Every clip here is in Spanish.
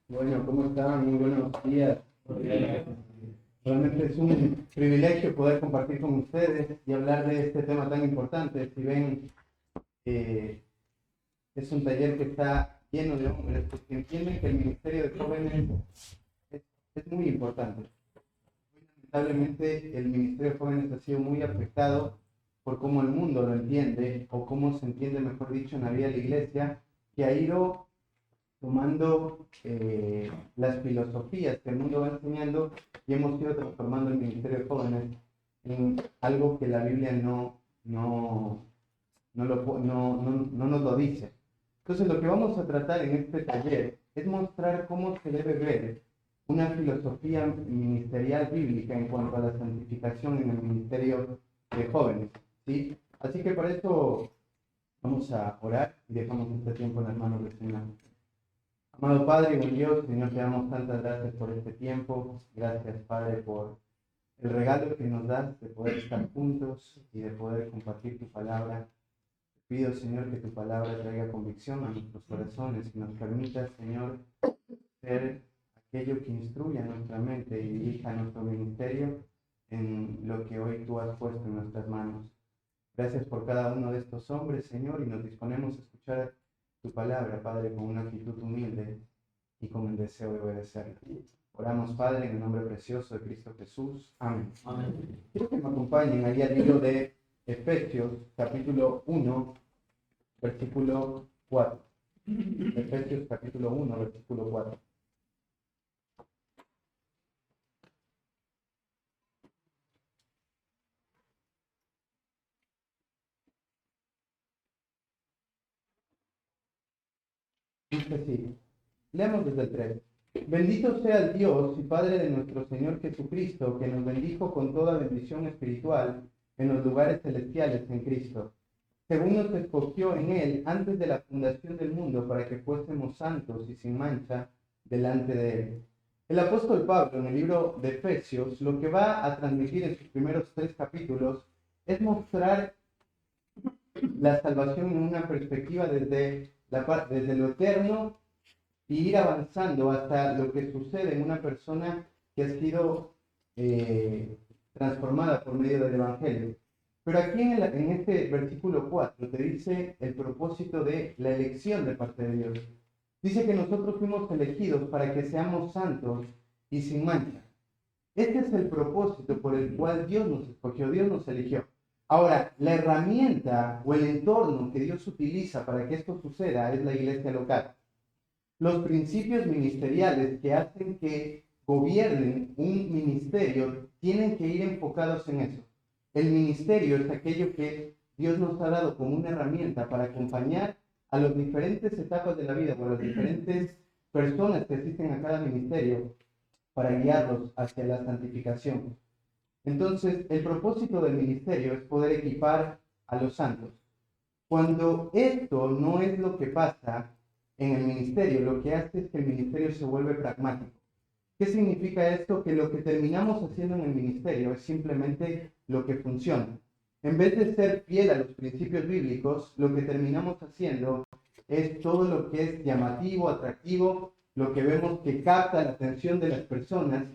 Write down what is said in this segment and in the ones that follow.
Bueno, ¿cómo están? Muy buenos días. Realmente es un privilegio poder compartir con ustedes y hablar de este tema tan importante. Si ven, eh, es un taller que está lleno de hombres que entienden que el ministerio de jóvenes es, es muy importante. Lamentablemente, el ministerio de jóvenes ha sido muy afectado por cómo el mundo lo entiende, o cómo se entiende, mejor dicho, en la vida de la iglesia, que ha ido tomando las filosofías que el mundo va enseñando y hemos ido transformando el Ministerio de Jóvenes en algo que la Biblia no nos lo dice. Entonces, lo que vamos a tratar en este taller es mostrar cómo se debe ver una filosofía ministerial bíblica en cuanto a la santificación en el Ministerio de Jóvenes, ¿sí? Así que para eso vamos a orar y dejamos este tiempo en las manos del Señor. Amado Padre, buen Dios, Señor, te damos tantas gracias por este tiempo. Gracias, Padre, por el regalo que nos das de poder estar juntos y de poder compartir tu palabra. Te pido, Señor, que tu palabra traiga convicción a nuestros corazones y nos permita, Señor, ser aquello que instruya nuestra mente y dirija nuestro ministerio en lo que hoy tú has puesto en nuestras manos. Gracias por cada uno de estos hombres, Señor, y nos disponemos a escuchar tu palabra, Padre, con una actitud humilde y con el deseo de obedecerla. Oramos, Padre, en el nombre precioso de Cristo Jesús. Amén. Amén. Quiero que me acompañen ahí al libro de Efesios, capítulo 1, versículo 4. Efesios, capítulo 1, versículo 4. Dice así. Leamos desde el 3. Bendito sea el Dios y Padre de nuestro Señor Jesucristo, que nos bendijo con toda bendición espiritual en los lugares celestiales en Cristo, según nos escogió en Él antes de la fundación del mundo, para que fuésemos santos y sin mancha delante de Él. El apóstol Pablo, en el libro de Efesios, lo que va a transmitir en sus primeros 3 capítulos es mostrar la salvación en una perspectiva desde lo eterno, y ir avanzando hasta lo que sucede en una persona que ha sido transformada por medio del Evangelio. Pero aquí en este versículo 4 te dice el propósito de la elección de parte de Dios. Dice que nosotros fuimos elegidos para que seamos santos y sin mancha. Este es el propósito por el cual Dios nos escogió, Dios nos eligió. Ahora, la herramienta o el entorno que Dios utiliza para que esto suceda es la iglesia local. Los principios ministeriales que hacen que gobiernen un ministerio tienen que ir enfocados en eso. El ministerio es aquello que Dios nos ha dado como una herramienta para acompañar a las diferentes etapas de la vida o a las diferentes personas que asisten a cada ministerio para guiarlos hacia la santificación. Entonces, el propósito del ministerio es poder equipar a los santos. Cuando esto no es lo que pasa en el ministerio, lo que hace es que el ministerio se vuelve pragmático. ¿Qué significa esto? Que lo que terminamos haciendo en el ministerio es simplemente lo que funciona. En vez de ser fiel a los principios bíblicos, lo que terminamos haciendo es todo lo que es llamativo, atractivo, lo que vemos que capta la atención de las personas,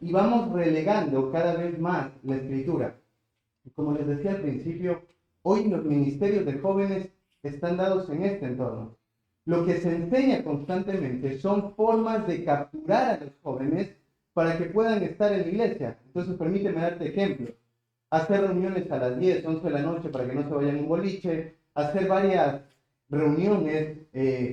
y vamos relegando cada vez más la escritura. Y como les decía al principio, hoy los ministerios de jóvenes están dados en este entorno. Lo que se enseña constantemente son formas de capturar a los jóvenes para que puedan estar en la iglesia. Entonces, permíteme darte ejemplos. Hacer reuniones a las 10, 11 de la noche para que no se vayan a un boliche, hacer varias reuniones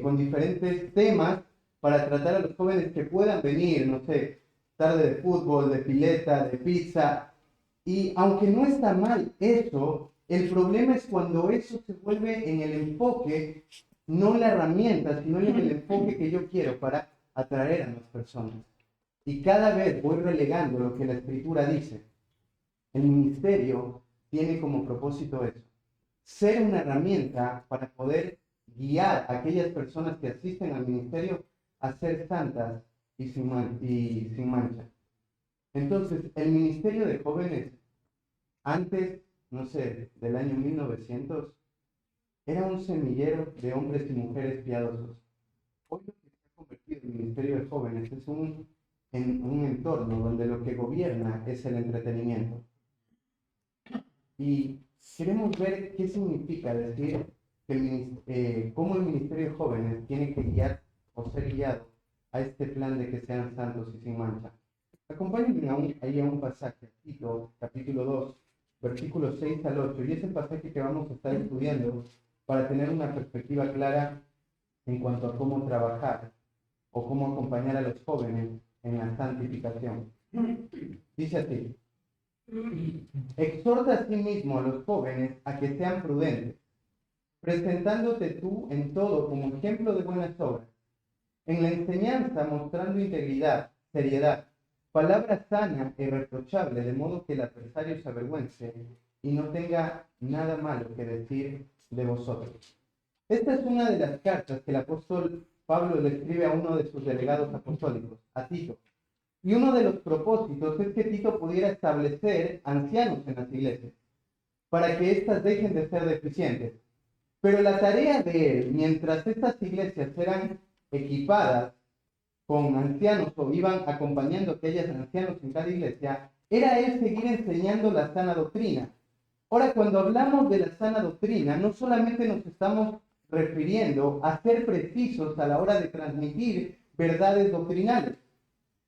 con diferentes temas para tratar a los jóvenes que puedan venir, no sé, tarde de fútbol, de pileta, de pizza. Y aunque no está mal eso, el problema es cuando eso se vuelve en el enfoque, no la herramienta, sino en el enfoque que yo quiero para atraer a las personas. Y cada vez voy relegando lo que la Escritura dice. El ministerio tiene como propósito eso, ser una herramienta para poder guiar a aquellas personas que asisten al ministerio a ser santas y sin mancha. Entonces, el ministerio de jóvenes, antes, no sé, del año 1900, era un semillero de hombres y mujeres piadosos. Hoy lo que se ha convertido en ministerio de jóvenes es en un entorno donde lo que gobierna es el entretenimiento. Y queremos ver qué significa decir que cómo el ministerio de jóvenes tiene que guiar o ser guiado a este plan de que sean santos y sin mancha. Acompáñenme ahí a un pasaje, Tito, capítulo 2, versículos 6 al 8, y es el pasaje que vamos a estar estudiando para tener una perspectiva clara en cuanto a cómo trabajar o cómo acompañar a los jóvenes en la santificación. Dice así: exhorta a sí mismo a los jóvenes a que sean prudentes, presentándote tú en todo como ejemplo de buenas obras, en la enseñanza mostrando integridad, seriedad, palabra sana e irreprochable, de modo que el adversario se avergüence y no tenga nada malo que decir de vosotros. Esta es una de las cartas que el apóstol Pablo le escribe a uno de sus delegados apostólicos, a Tito. Y uno de los propósitos es que Tito pudiera establecer ancianos en las iglesias, para que éstas dejen de ser deficientes. Pero la tarea de él, mientras estas iglesias eran equipadas con ancianos o iban acompañando a aquellos ancianos en cada iglesia, era él seguir enseñando la sana doctrina. Ahora, cuando hablamos de la sana doctrina, no solamente nos estamos refiriendo a ser precisos a la hora de transmitir verdades doctrinales,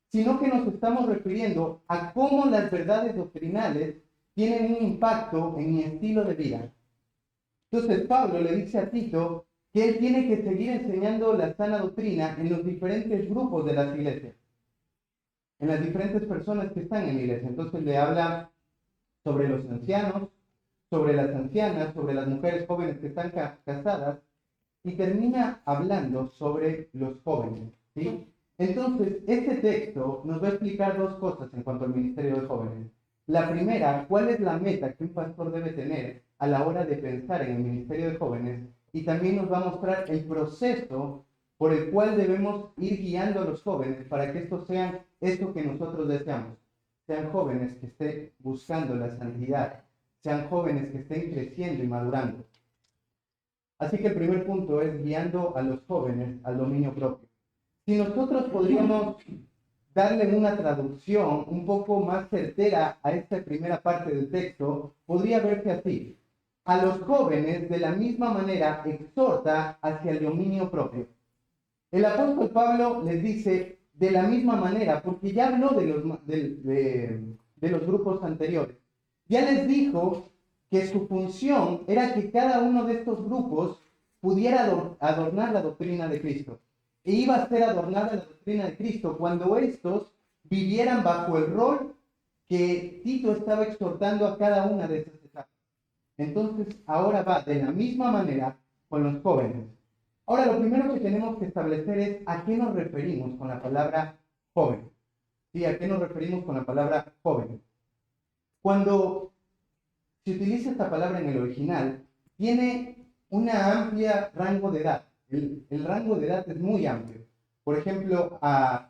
sino que nos estamos refiriendo a cómo las verdades doctrinales tienen un impacto en mi estilo de vida. Entonces Pablo le dice a Tito que él tiene que seguir enseñando la sana doctrina en los diferentes grupos de las iglesias, en las diferentes personas que están en la iglesia. Entonces le habla sobre los ancianos, sobre las ancianas, sobre las mujeres jóvenes que están casadas, y termina hablando sobre los jóvenes, ¿sí? Entonces, este texto nos va a explicar dos cosas en cuanto al ministerio de jóvenes. La primera, cuál es la meta que un pastor debe tener a la hora de pensar en el ministerio de jóvenes, y también nos va a mostrar el proceso por el cual debemos ir guiando a los jóvenes para que estos sean esto que nosotros deseamos. Sean jóvenes que estén buscando la santidad, sean jóvenes que estén creciendo y madurando. Así que el primer punto es guiando a los jóvenes al dominio propio. Si nosotros podríamos darle una traducción un poco más certera a esta primera parte del texto, podría verse así: a los jóvenes de la misma manera exhorta hacia el dominio propio. El apóstol Pablo les dice de la misma manera, porque ya habló de los grupos anteriores. Ya les dijo que su función era que cada uno de estos grupos pudiera adornar la doctrina de Cristo. E iba a ser adornada la doctrina de Cristo cuando estos vivieran bajo el rol que Tito estaba exhortando a cada una de esas etapas. Entonces, ahora va de la misma manera con los jóvenes. Ahora, lo primero que tenemos que establecer es a qué nos referimos con la palabra joven. ¿Sí? ¿A qué nos referimos con la palabra joven? Cuando se utiliza esta palabra en el original, tiene un amplio rango de edad. El rango de edad es muy amplio. Por ejemplo, a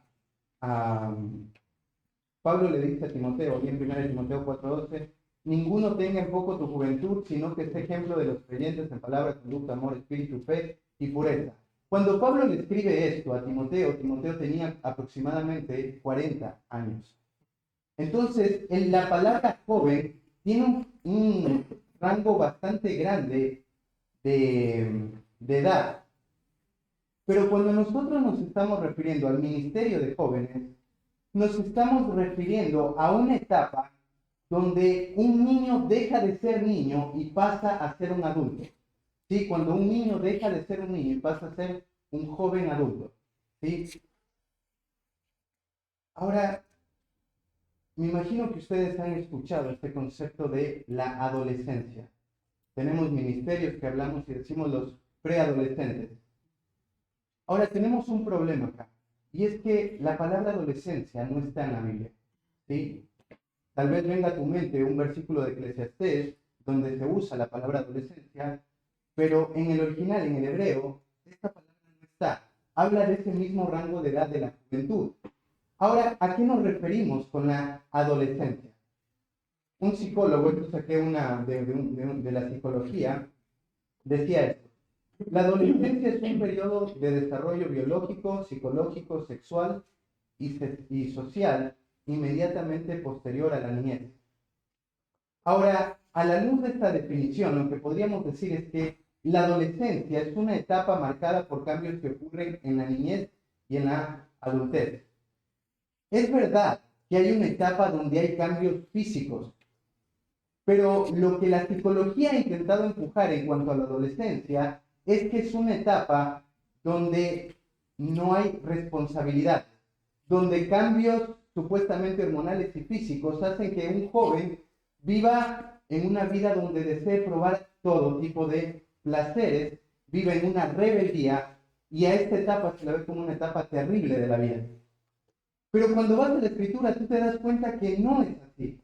Pablo le dice a Timoteo, y en 1 Timoteo 4:12, ninguno tenga en poco tu juventud, sino que sea ejemplo de los creyentes en palabra, conducta, amor, espíritu, fe y pureza. Cuando Pablo le escribe esto a Timoteo, Timoteo tenía aproximadamente 40 años. Entonces, la palabra joven tiene un rango bastante grande de edad. Pero cuando nosotros nos estamos refiriendo al ministerio de jóvenes, nos estamos refiriendo a una etapa donde un niño deja de ser niño y pasa a ser un adulto. ¿Sí? Cuando un niño deja de ser un niño y pasa a ser un joven adulto. ¿Sí? Ahora, me imagino que ustedes han escuchado este concepto de la adolescencia. Tenemos ministerios que hablamos y decimos los preadolescentes. Ahora, tenemos un problema acá, y es que la palabra adolescencia no está en la Biblia, ¿sí? Tal vez venga a tu mente un versículo de Eclesiastés donde se usa la palabra adolescencia, pero en el original, en el hebreo, esta palabra no está. Habla de ese mismo rango de edad de la juventud. Ahora, ¿a qué nos referimos con la adolescencia? Un psicólogo, esto saqué una de la psicología, decía esto: La adolescencia es un periodo de desarrollo biológico, psicológico, sexual y social inmediatamente posterior a la niñez. Ahora, a la luz de esta definición, lo que podríamos decir es que la adolescencia es una etapa marcada por cambios que ocurren en la niñez y en la adultez. Es verdad que hay una etapa donde hay cambios físicos, pero lo que la psicología ha intentado empujar en cuanto a la adolescencia es que es una etapa donde no hay responsabilidad, donde cambios supuestamente hormonales y físicos hacen que un joven viva en una vida donde desee probar todo tipo de placeres, vive en una rebeldía y a esta etapa se la ve como una etapa terrible de la vida. Pero cuando vas a la escritura tú te das cuenta que no es así,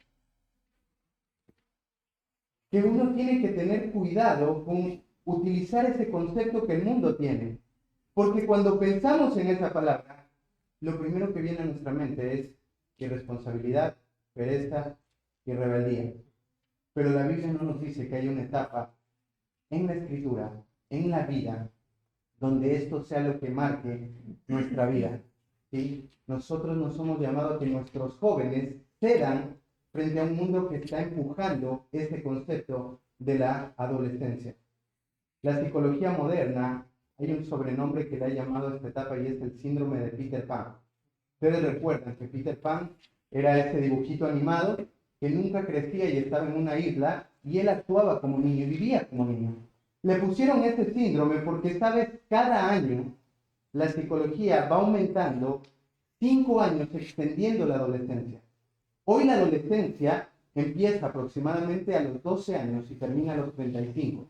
que uno tiene que tener cuidado con utilizar ese concepto que el mundo tiene. Porque cuando pensamos en esa palabra, lo primero que viene a nuestra mente es irresponsabilidad, pereza y rebeldía. Pero la Biblia no nos dice que hay una etapa en la escritura, en la vida, donde esto sea lo que marque nuestra vida. ¿Sí? Nosotros no somos llamados a que nuestros jóvenes cedan frente a un mundo que está empujando este concepto de la adolescencia. La psicología moderna, hay un sobrenombre que le ha llamado a esta etapa y es el síndrome de Peter Pan. Ustedes recuerdan que Peter Pan era ese dibujito animado que nunca crecía y estaba en una isla y él actuaba como niño y vivía como niño. Le pusieron este síndrome porque, ¿sabes? Cada año la psicología va aumentando 5 años extendiendo la adolescencia. Hoy la adolescencia empieza aproximadamente a los 12 años y termina a los 35.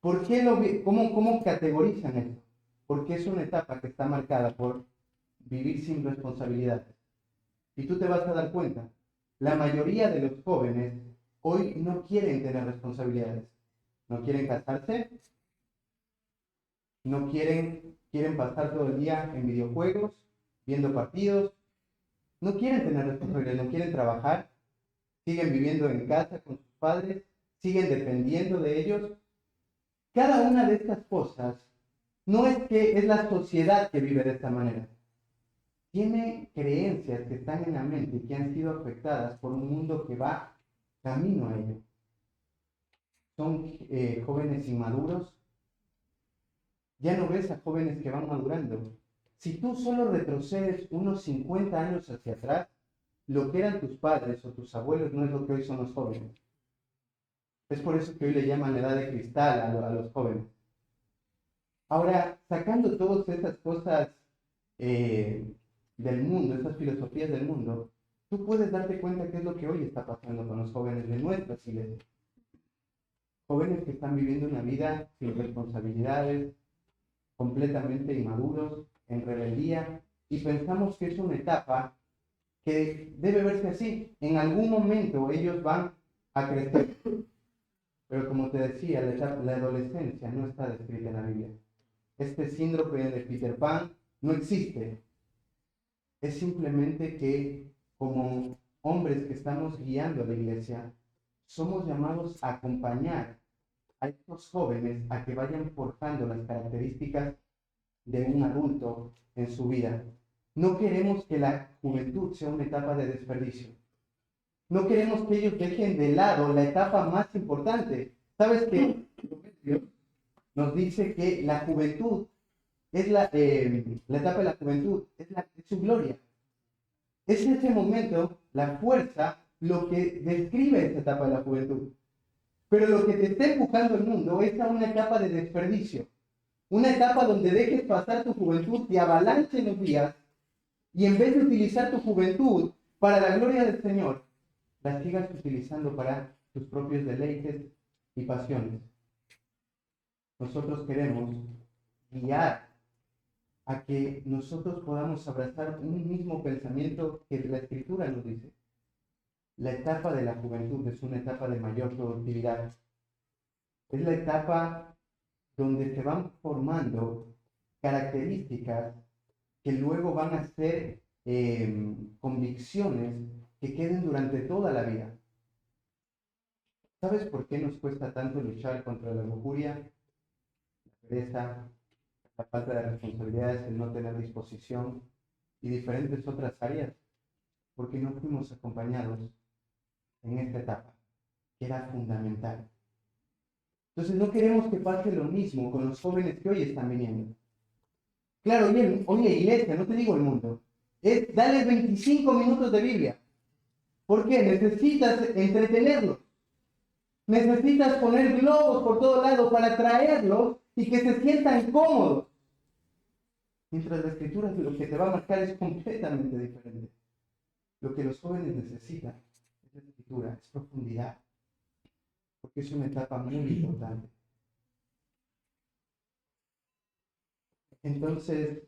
¿Por qué cómo categorizan esto? Porque es una etapa que está marcada por vivir sin responsabilidades. Y tú te vas a dar cuenta, la mayoría de los jóvenes hoy no quieren tener responsabilidades. No quieren casarse, no quieren pasar todo el día en videojuegos, viendo partidos, no quieren tener responsabilidades, no quieren trabajar, siguen viviendo en casa con sus padres, siguen dependiendo de ellos. Cada una de estas cosas no es que es la sociedad que vive de esta manera. Tiene creencias que están en la mente y que han sido afectadas por un mundo que va camino a ello. Son jóvenes inmaduros. Ya no ves a jóvenes que van madurando. Si tú solo retrocedes unos 50 años hacia atrás, lo que eran tus padres o tus abuelos no es lo que hoy son los jóvenes. Es por eso que hoy le llaman la edad de cristal a los jóvenes. Ahora, sacando todas esas cosas del mundo, esas filosofías del mundo, tú puedes darte cuenta qué es lo que hoy está pasando con los jóvenes de nuestras iglesias. Jóvenes que están viviendo una vida sin responsabilidades, completamente inmaduros, en rebeldía, y pensamos que es una etapa que debe verse así. En algún momento ellos van a crecer. Pero como te decía, la adolescencia no está descrita en la Biblia. Este síndrome de Peter Pan no existe. Es simplemente que como hombres que estamos guiando a la iglesia, somos llamados a acompañar a estos jóvenes a que vayan forjando las características de un adulto en su vida. No queremos que la juventud sea una etapa de desperdicio. No queremos que ellos dejen de lado la etapa más importante. ¿Sabes qué? Nos dice que la juventud es la etapa de la juventud, es su gloria. Es ese momento, la fuerza, lo que describe esa etapa de la juventud. Pero lo que te está empujando el mundo es a una etapa de desperdicio. Una etapa donde dejes pasar tu juventud, te avalanche en los días, y en vez de utilizar tu juventud para la gloria del Señor, la sigas utilizando para tus propios deleites y pasiones. Nosotros queremos guiar a que nosotros podamos abrazar un mismo pensamiento que la Escritura nos dice. La etapa de la juventud es una etapa de mayor productividad. Es la etapa donde se van formando características que luego van a ser convicciones que queden durante toda la vida. ¿Sabes por qué nos cuesta tanto luchar contra la lujuria, la pereza, la falta de responsabilidades, el no tener disposición y diferentes otras áreas? Porque no fuimos acompañados en esta etapa, que era fundamental. Entonces no queremos que pase lo mismo con los jóvenes que hoy están viniendo. Claro, hoy la iglesia, no te digo el mundo, es darle 25 minutos de Biblia. ¿Por qué? Necesitas entretenerlos. Necesitas poner globos por todo lado para atraerlos y que se sientan cómodos. Mientras la escritura lo que te va a marcar es completamente diferente. Lo que los jóvenes necesitan es la escritura, es profundidad. Porque es una etapa muy importante. Entonces,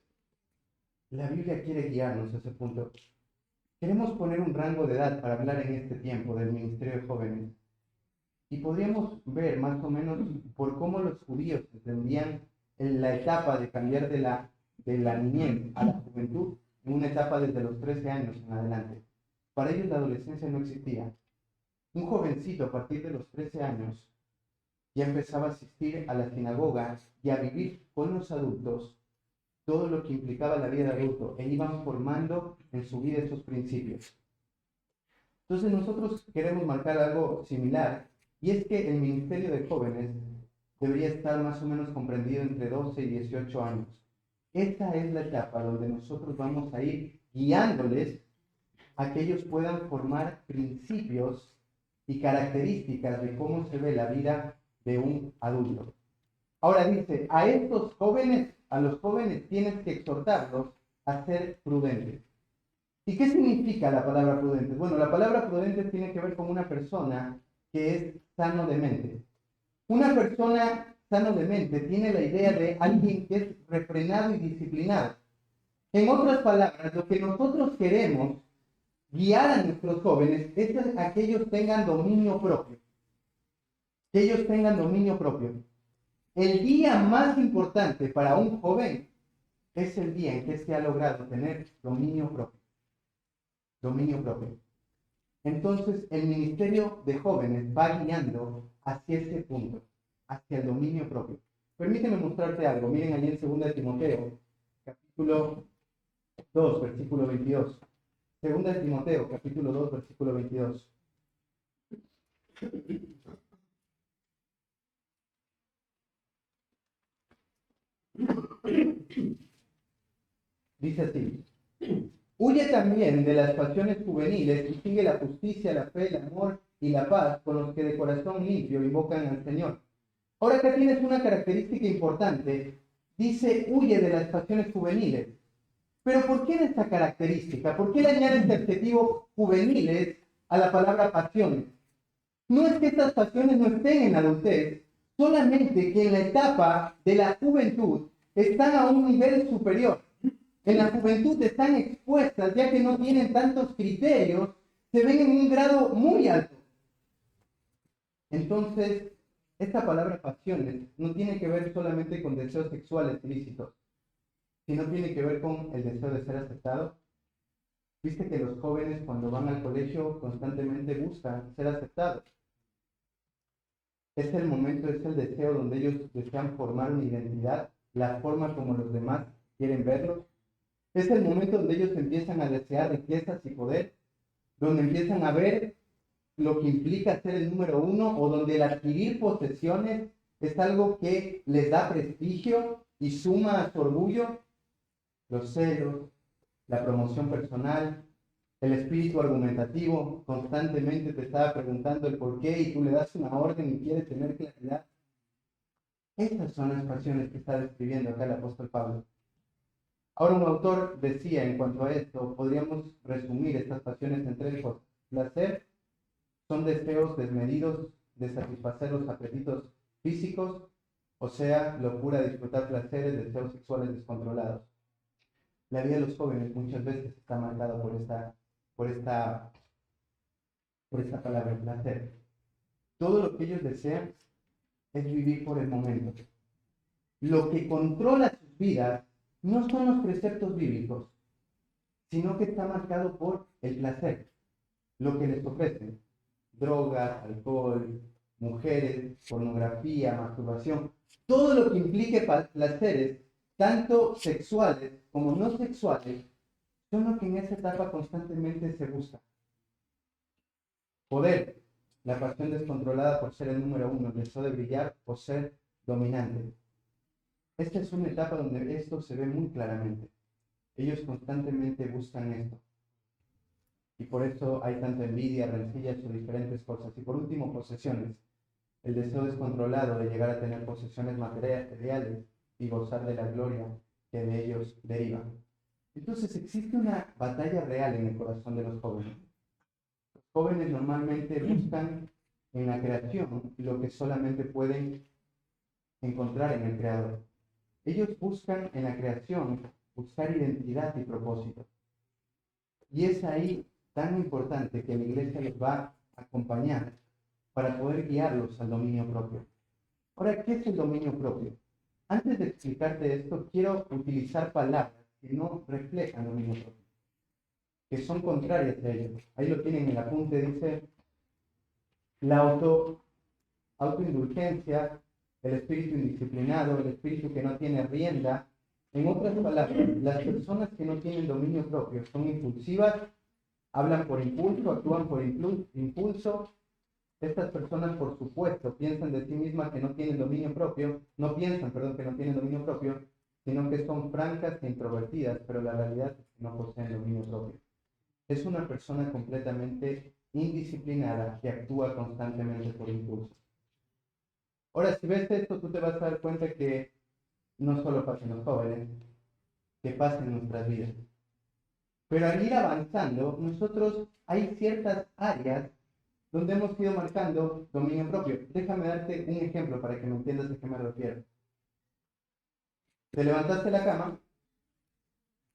la Biblia quiere guiarnos a ese punto. Queremos poner un rango de edad para hablar en este tiempo del ministerio de jóvenes. Y podríamos ver más o menos por cómo los judíos entendían en la etapa de cambiar de la niñez a la juventud en una etapa desde los 13 años en adelante. Para ellos la adolescencia no existía. Un jovencito a partir de los 13 años ya empezaba a asistir a la sinagoga y a vivir con los adultos todo lo que implicaba la vida de adulto e iban formando en su vida esos principios. Entonces nosotros queremos marcar algo similar y es que el ministerio de jóvenes debería estar más o menos comprendido entre 12 y 18 años. Esta es la etapa donde nosotros vamos a ir guiándoles a que ellos puedan formar principios y características de cómo se ve la vida de un adulto. Ahora dice, a los jóvenes tienes que exhortarlos a ser prudentes. ¿Y qué significa la palabra prudente? Bueno, la palabra prudente tiene que ver con una persona que es sano de mente. Una persona sano de mente tiene la idea de alguien que es refrenado y disciplinado. En otras palabras, lo que nosotros queremos guiar a nuestros jóvenes es a que ellos tengan dominio propio. Que ellos tengan dominio propio. El día más importante para un joven es el día en que se ha logrado tener dominio propio. Dominio propio. Entonces, el ministerio de jóvenes va guiando hacia ese punto, hacia el dominio propio. Permíteme mostrarte algo. Miren allí en 2 Timoteo, capítulo 2, versículo 22. 2 Timoteo, capítulo 2, versículo 22. Dice así: huye también de las pasiones juveniles y sigue la justicia, la fe, el amor y la paz con los que de corazón limpio invocan al Señor. Ahora acá tienes una característica importante. Dice, huye de las pasiones juveniles. Pero ¿por qué esta característica? ¿Por qué le añade este adjetivo juveniles a la palabra pasiones? No es que estas pasiones no estén en la adultez, solamente que en la etapa de la juventud están a un nivel superior. En la juventud están expuestas, ya que no tienen tantos criterios, se ven en un grado muy alto. Entonces, esta palabra pasiones no tiene que ver solamente con deseos sexuales ilícitos, sino tiene que ver con el deseo de ser aceptado. Viste que los jóvenes cuando van al colegio constantemente buscan ser aceptados. Es el momento, es el deseo donde ellos desean formar una identidad, la forma como los demás quieren verlos. Es el momento donde ellos empiezan a desear riquezas y poder, donde empiezan a ver lo que implica ser el número uno o donde el adquirir posesiones es algo que les da prestigio y suma a su orgullo. Los celos, la promoción personal, el espíritu argumentativo, constantemente te está preguntando el por qué y tú le das una orden y quieres tener claridad. Estas son las pasiones que está describiendo acá el apóstol Pablo. Ahora un autor decía en cuanto a esto, podríamos resumir estas pasiones en 3 cosas. Placer son deseos desmedidos de satisfacer los apetitos físicos, o sea, locura, disfrutar placeres, deseos sexuales descontrolados. La vida de los jóvenes muchas veces está marcada por esta palabra, placer. Todo lo que ellos desean es vivir por el momento. Lo que controla sus vidas no son los preceptos bíblicos, sino que está marcado por el placer, lo que les ofrecen, drogas, alcohol, mujeres, pornografía, masturbación, todo lo que implique placeres, tanto sexuales como no sexuales, son lo que en esa etapa constantemente se busca. Poder, la pasión descontrolada por ser el número uno, el deseo de brillar o ser dominante. Esta es una etapa donde esto se ve muy claramente. Ellos constantemente buscan esto. Y por eso hay tanta envidia, rencillas o diferentes cosas. Y por último, posesiones. El deseo descontrolado de llegar a tener posesiones materiales y gozar de la gloria que de ellos deriva. Entonces existe una batalla real en el corazón de los jóvenes. Los jóvenes normalmente buscan en la creación lo que solamente pueden encontrar en el Creador. Ellos buscan en la creación buscar identidad y propósito. Y es ahí tan importante que la iglesia los va a acompañar para poder guiarlos al dominio propio. Ahora, ¿qué es el dominio propio? Antes de explicarte esto, quiero utilizar palabras que no reflejan dominio propio, que son contrarias a ello. Ahí lo tienen en el apunte, dice la autoindulgencia, el espíritu indisciplinado, el espíritu que no tiene rienda. En otras palabras, las personas que no tienen dominio propio son impulsivas, hablan por impulso, actúan por impulso. Estas personas, por supuesto, piensan de sí mismas que no tienen dominio propio, no piensan, perdón, que no tienen dominio propio, sino que son francas e introvertidas, pero la realidad es que no poseen dominio propio. Es una persona completamente indisciplinada que actúa constantemente por impulso. Ahora, si ves esto, tú te vas a dar cuenta que no solo pasa en los jóvenes, que pasa en nuestras vidas. Pero al ir avanzando, nosotros hay ciertas áreas donde hemos ido marcando dominio propio. Déjame darte un ejemplo para que me entiendas a qué me refiero. Te levantaste de la cama,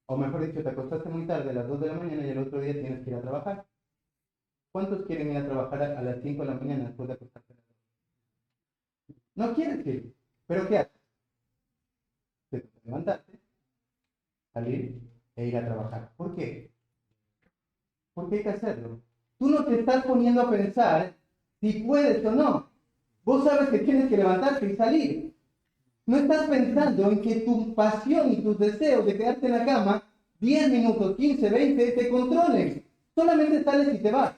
o mejor dicho, te acostaste muy tarde, a las 2 de la mañana, y el otro día tienes que ir a trabajar. ¿Cuántos quieren ir a trabajar a las 5 de la mañana después de acostarse? No quieres ir, pero ¿qué haces? Te levantaste, salir e ir a trabajar. ¿Por qué? Porque hay que hacerlo. Tú no te estás poniendo a pensar si puedes o no. Vos sabes que tienes que levantarte y salir. No estás pensando en que tu pasión y tus deseos de quedarte en la cama 10 minutos, 15, 20 te controlen. Solamente sales y te vas.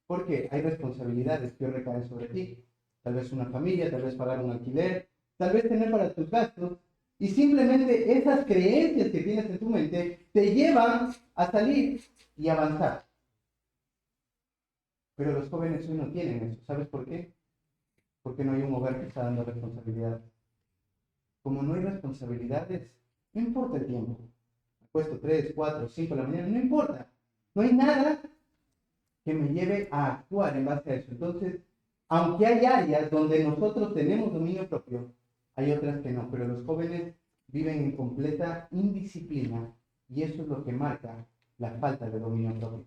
¿Por qué? Hay responsabilidades que recaen sobre ti. Tal vez una familia, tal vez pagar un alquiler, tal vez tener para tus gastos. Y simplemente esas creencias que tienes en tu mente te llevan a salir y avanzar. Pero los jóvenes hoy no tienen eso. ¿Sabes por qué? Porque no hay un hogar que está dando responsabilidades. Como no hay responsabilidades, no importa el tiempo. Me acuesto 3, 4, 5 de la mañana, no importa. No hay nada que me lleve a actuar en base a eso. Entonces, aunque hay áreas donde nosotros tenemos dominio propio, hay otras que no. Pero los jóvenes viven en completa indisciplina y eso es lo que marca la falta de dominio propio.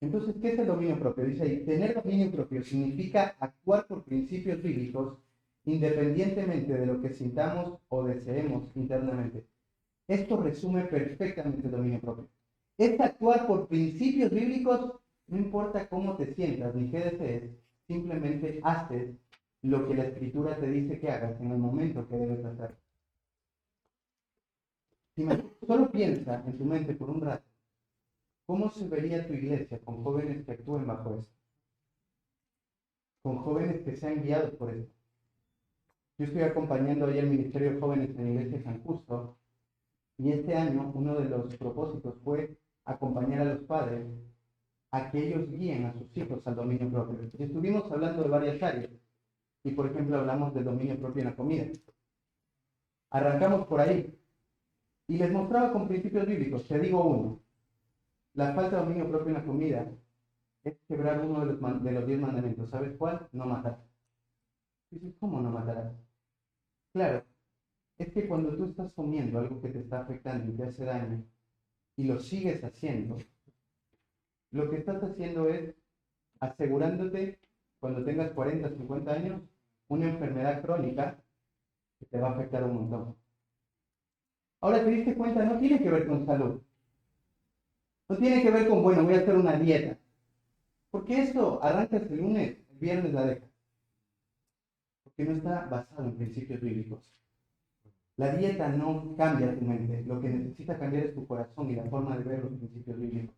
Entonces, ¿qué es el dominio propio? Dice ahí, tener dominio propio significa actuar por principios bíblicos independientemente de lo que sintamos o deseemos internamente. Esto resume perfectamente el dominio propio. Es actuar por principios bíblicos, no importa cómo te sientas ni qué desees, simplemente haces lo que la Escritura te dice que hagas en el momento que debes hacer. Solo piensa en tu mente por un rato. ¿Cómo se vería tu iglesia con jóvenes que actúen bajo esto? Con jóvenes que sean guiados por esto. Yo estoy acompañando ahí el Ministerio de Jóvenes en la Iglesia de San Justo y este año uno de los propósitos fue acompañar a los padres a que ellos guíen a sus hijos al dominio propio. Y estuvimos hablando de varias áreas y por ejemplo hablamos del dominio propio en la comida. Arrancamos por ahí y les mostraba con principios bíblicos. Te digo uno. La falta de dominio propio en la comida es quebrar uno de los 10 mandamientos. ¿Sabes cuál? No matar. Dices, ¿cómo no matarás? Claro, es que cuando tú estás comiendo algo que te está afectando y te hace daño y lo sigues haciendo, lo que estás haciendo es asegurándote cuando tengas 40, 50 años, una enfermedad crónica que te va a afectar un montón. Ahora te diste cuenta, no tiene que ver con salud. No tiene que ver con, bueno, voy a hacer una dieta. Porque eso arrancas el lunes, el viernes la dejas. Porque no está basado en principios bíblicos. La dieta no cambia tu mente, lo que necesita cambiar es tu corazón y la forma de ver los principios bíblicos.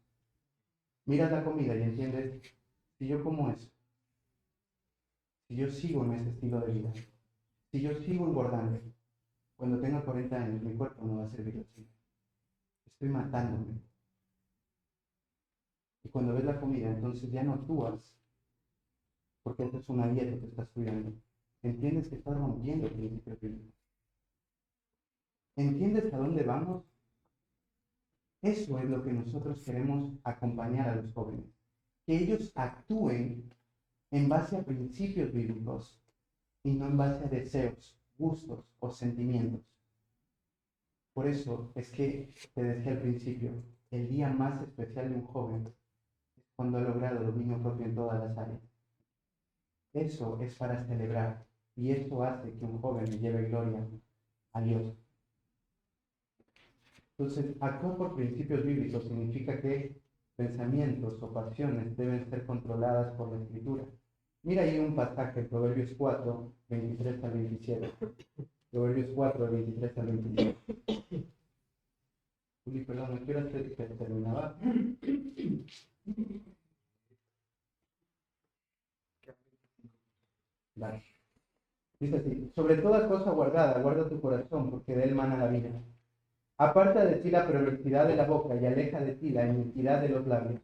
Miras la comida y entiendes, si yo como eso, si yo sigo en ese estilo de vida, si yo sigo engordando, cuando tenga 40 años mi cuerpo no va a servir así. Estoy matándome. Y cuando ves la comida, entonces ya no actúas, porque esta es una dieta que estás cuidando. Entiendes que estás rompiendo el principio bíblico. ¿Entiendes a dónde vamos? Eso es lo que nosotros queremos acompañar a los jóvenes. Que ellos actúen en base a principios bíblicos y no en base a deseos, gustos o sentimientos. Por eso es que te decía al principio, el día más especial de un joven es cuando ha logrado dominio propio en todas las áreas. Eso es para celebrar y eso hace que un joven le lleve gloria a Dios. Entonces, actuar por principios bíblicos significa que pensamientos o pasiones deben ser controladas por la Escritura. Mira ahí un pasaje, Proverbios 4, 23 al 27. Proverbios 4, 23 al 27. Uy, perdón, ¿a qué hora se terminaba? Vale. Dice así, sobre toda cosa guardada, guarda tu corazón, porque de él mana la vida. Aparta de ti la perversidad de la boca y aleja de ti la iniquidad de los labios.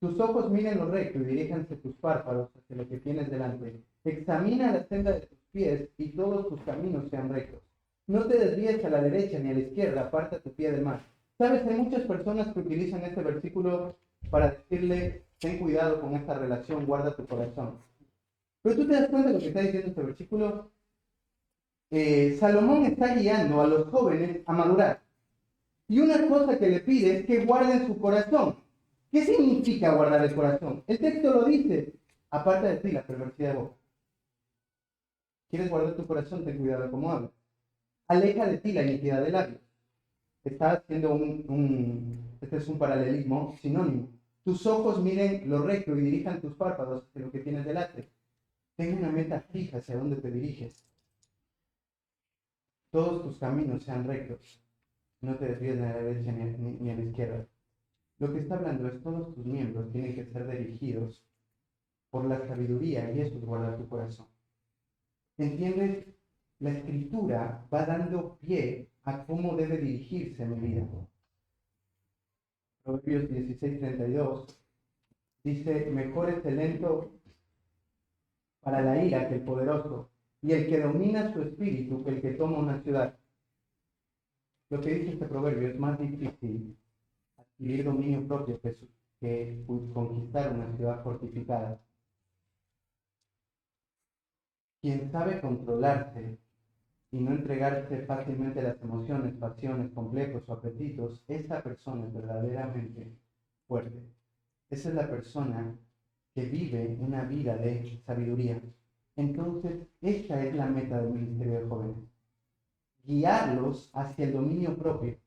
Tus ojos miren lo recto y diríjanse tus párpados hacia lo que tienes delante. Examina la senda de tus pies y todos tus caminos sean rectos. No te desvíes a la derecha ni a la izquierda, aparta tu pie del mal. Sabes, hay muchas personas que utilizan este versículo para decirle, ten cuidado con esta relación, guarda tu corazón. Pero tú te das cuenta de lo que está diciendo este versículo. Salomón está guiando a los jóvenes a madurar. Y una cosa que le pide es que guarden su corazón. ¿Qué significa guardar el corazón? El texto lo dice, aparta de ti la perversidad de boca. ¿Quieres guardar tu corazón? Ten cuidado cómo hablas. Aleja de ti la iniquidad de labios. Está haciendo este es un paralelismo sinónimo. Tus ojos miren lo recto y dirijan tus párpados hacia lo que tienes delante. Ten una meta fija hacia dónde te diriges. Todos tus caminos sean rectos. No te desvíes ni a la derecha ni a la izquierda. Lo que está hablando es todos tus miembros tienen que ser dirigidos por la sabiduría y eso es guardar tu corazón. ¿Entiendes? La escritura va dando pie a cómo debe dirigirse mi vida. Proverbios 16:32 dice, mejor es el lento para la ira que el poderoso, y el que domina su espíritu que el que toma una ciudad. Lo que dice este proverbio es más difícil adquirir dominio propio que conquistar una ciudad fortificada. Quien sabe controlarse y no entregarse fácilmente a las emociones, pasiones, complejos o apetitos, esa persona es verdaderamente fuerte. Esa es la persona que vive una vida de sabiduría. Entonces, esta es la meta del ministerio de jóvenes. Guiarlos hacia el dominio propio.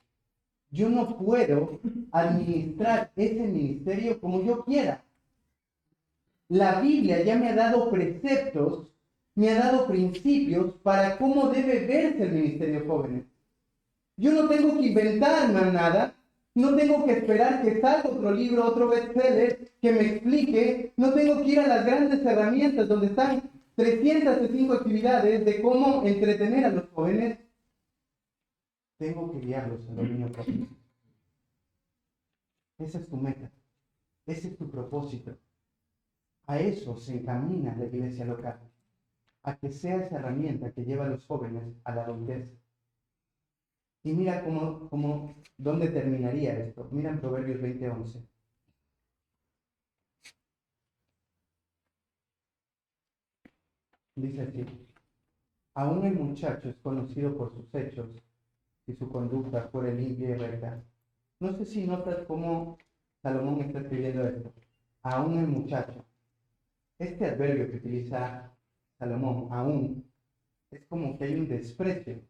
Yo no puedo administrar ese ministerio como yo quiera. La Biblia ya me ha dado preceptos, me ha dado principios para cómo debe verse el ministerio de jóvenes. Yo no tengo que inventarme nada, no tengo que esperar que salga otro libro, otro bestseller que me explique, no tengo que ir a las grandes herramientas donde están 305 actividades de cómo entretener a los jóvenes. Tengo que guiarlos al dominio propio. Esa es tu meta, ese es tu propósito. A eso se encamina la iglesia local, a que sea esa herramienta que lleva a los jóvenes a la adultez. Y mira dónde terminaría esto. Mira en Proverbios 20:11. Dice así, aún el muchacho es conocido por sus hechos, si su conducta fuera limpia y recta. No sé si notas cómo Salomón está escribiendo esto. Aún el muchacho. Este adverbio que utiliza Salomón, aún, es como que hay un desprecio.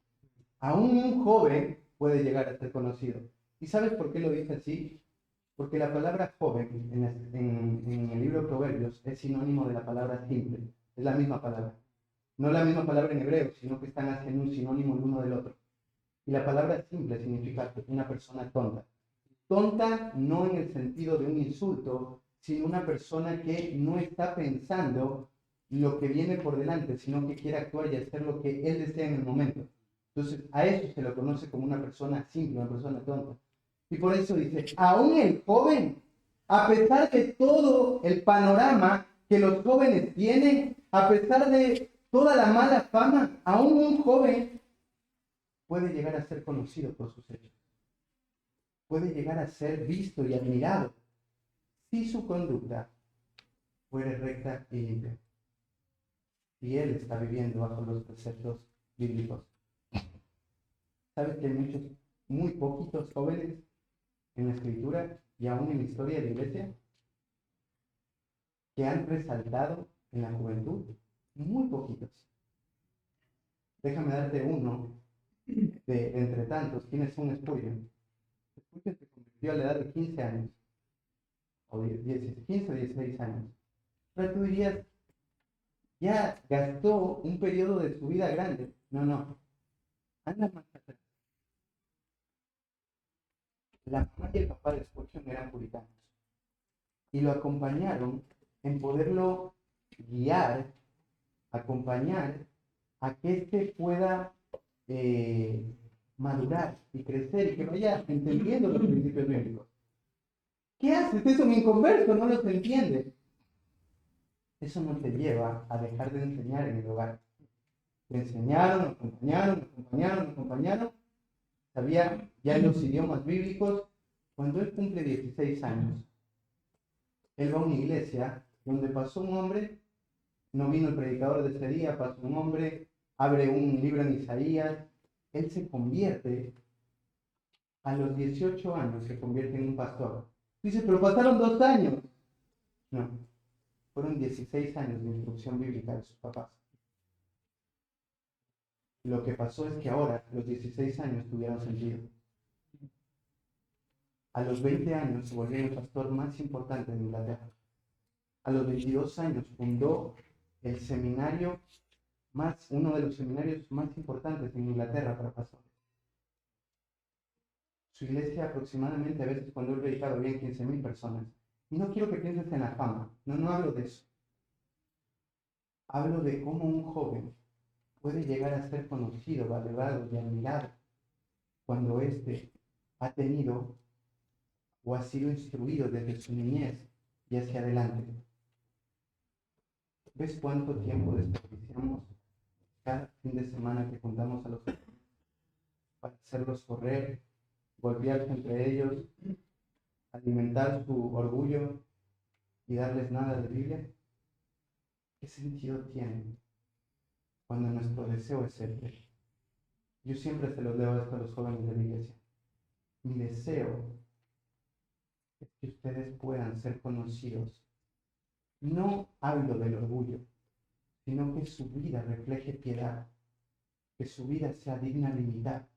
Aún un joven puede llegar a ser conocido. ¿Y sabes por qué lo dice así? Porque la palabra joven en el libro de Proverbios es sinónimo de la palabra simple. Es la misma palabra. No la misma palabra en hebreo, sino que están haciendo un sinónimo el uno del otro. Y la palabra simple significa una persona tonta. Tonta no en el sentido de un insulto, sino una persona que no está pensando lo que viene por delante, sino que quiere actuar y hacer lo que él desea en el momento. Entonces, a eso se lo conoce como una persona simple, una persona tonta. Y por eso dice, aún el joven, a pesar de todo el panorama que los jóvenes tienen, a pesar de toda la mala fama, aún un joven puede llegar a ser conocido por sus hechos. Puede llegar a ser visto y admirado si su conducta fuere recta y limpia. Y él está viviendo bajo los preceptos bíblicos. ¿Sabes que hay muchos, muy poquitos jóvenes en la escritura y aún en la historia de la iglesia que han resaltado en la juventud? Muy poquitos. Déjame darte uno de entre tantos. ¿Quién es un Spurgeon? Spurgeon se convirtió a la edad de 15 años, o 15 o 16 años. Pero tú dirías, ya gastó un periodo de su vida grande. No, no. Anda más atrás. La mamá y el papá de Spurgeon eran puritanos. Y lo acompañaron en poderlo guiar, acompañar a que éste pueda madurar y crecer y que vaya entendiendo los principios bíblicos. ¿Qué haces? Es un inconverso, no los entiende. Eso no te lleva a dejar de enseñar en el hogar. Le enseñaron, acompañaron. Sabía ya los idiomas bíblicos. Cuando él cumple 16 años, él va a una iglesia donde pasó un hombre, no vino el predicador de ese día, pasó un hombre, abre un libro en Isaías, él se convierte, a los 18 años se convierte en un pastor. Dice, pero pasaron 2 años. No, fueron 16 años de instrucción bíblica de sus papás. Lo que pasó es que ahora los 16 años tuvieron sentido. A los 20 años se volvió el pastor más importante de Inglaterra. A los 22 años fundó el seminario uno de los seminarios más importantes en Inglaterra para pastores. Su iglesia aproximadamente, a veces cuando él predicaba, había 15,000 personas. Y no quiero que pienses en la fama, no hablo de eso. Hablo de cómo un joven puede llegar a ser conocido, valorado y admirado cuando éste ha tenido o ha sido instruido desde su niñez y hacia adelante. ¿Ves cuánto tiempo desperdiciamos cada fin de semana que juntamos a los jóvenes para hacerlos correr, golpearse entre ellos, alimentar su orgullo y darles nada de Biblia? ¿Qué sentido tiene cuando nuestro deseo es ser? Yo siempre se los leo esto a los jóvenes de la iglesia. Mi deseo es que ustedes puedan ser conocidos. No hablo del orgullo, sino que su vida refleje piedad, que su vida sea digna de imitar,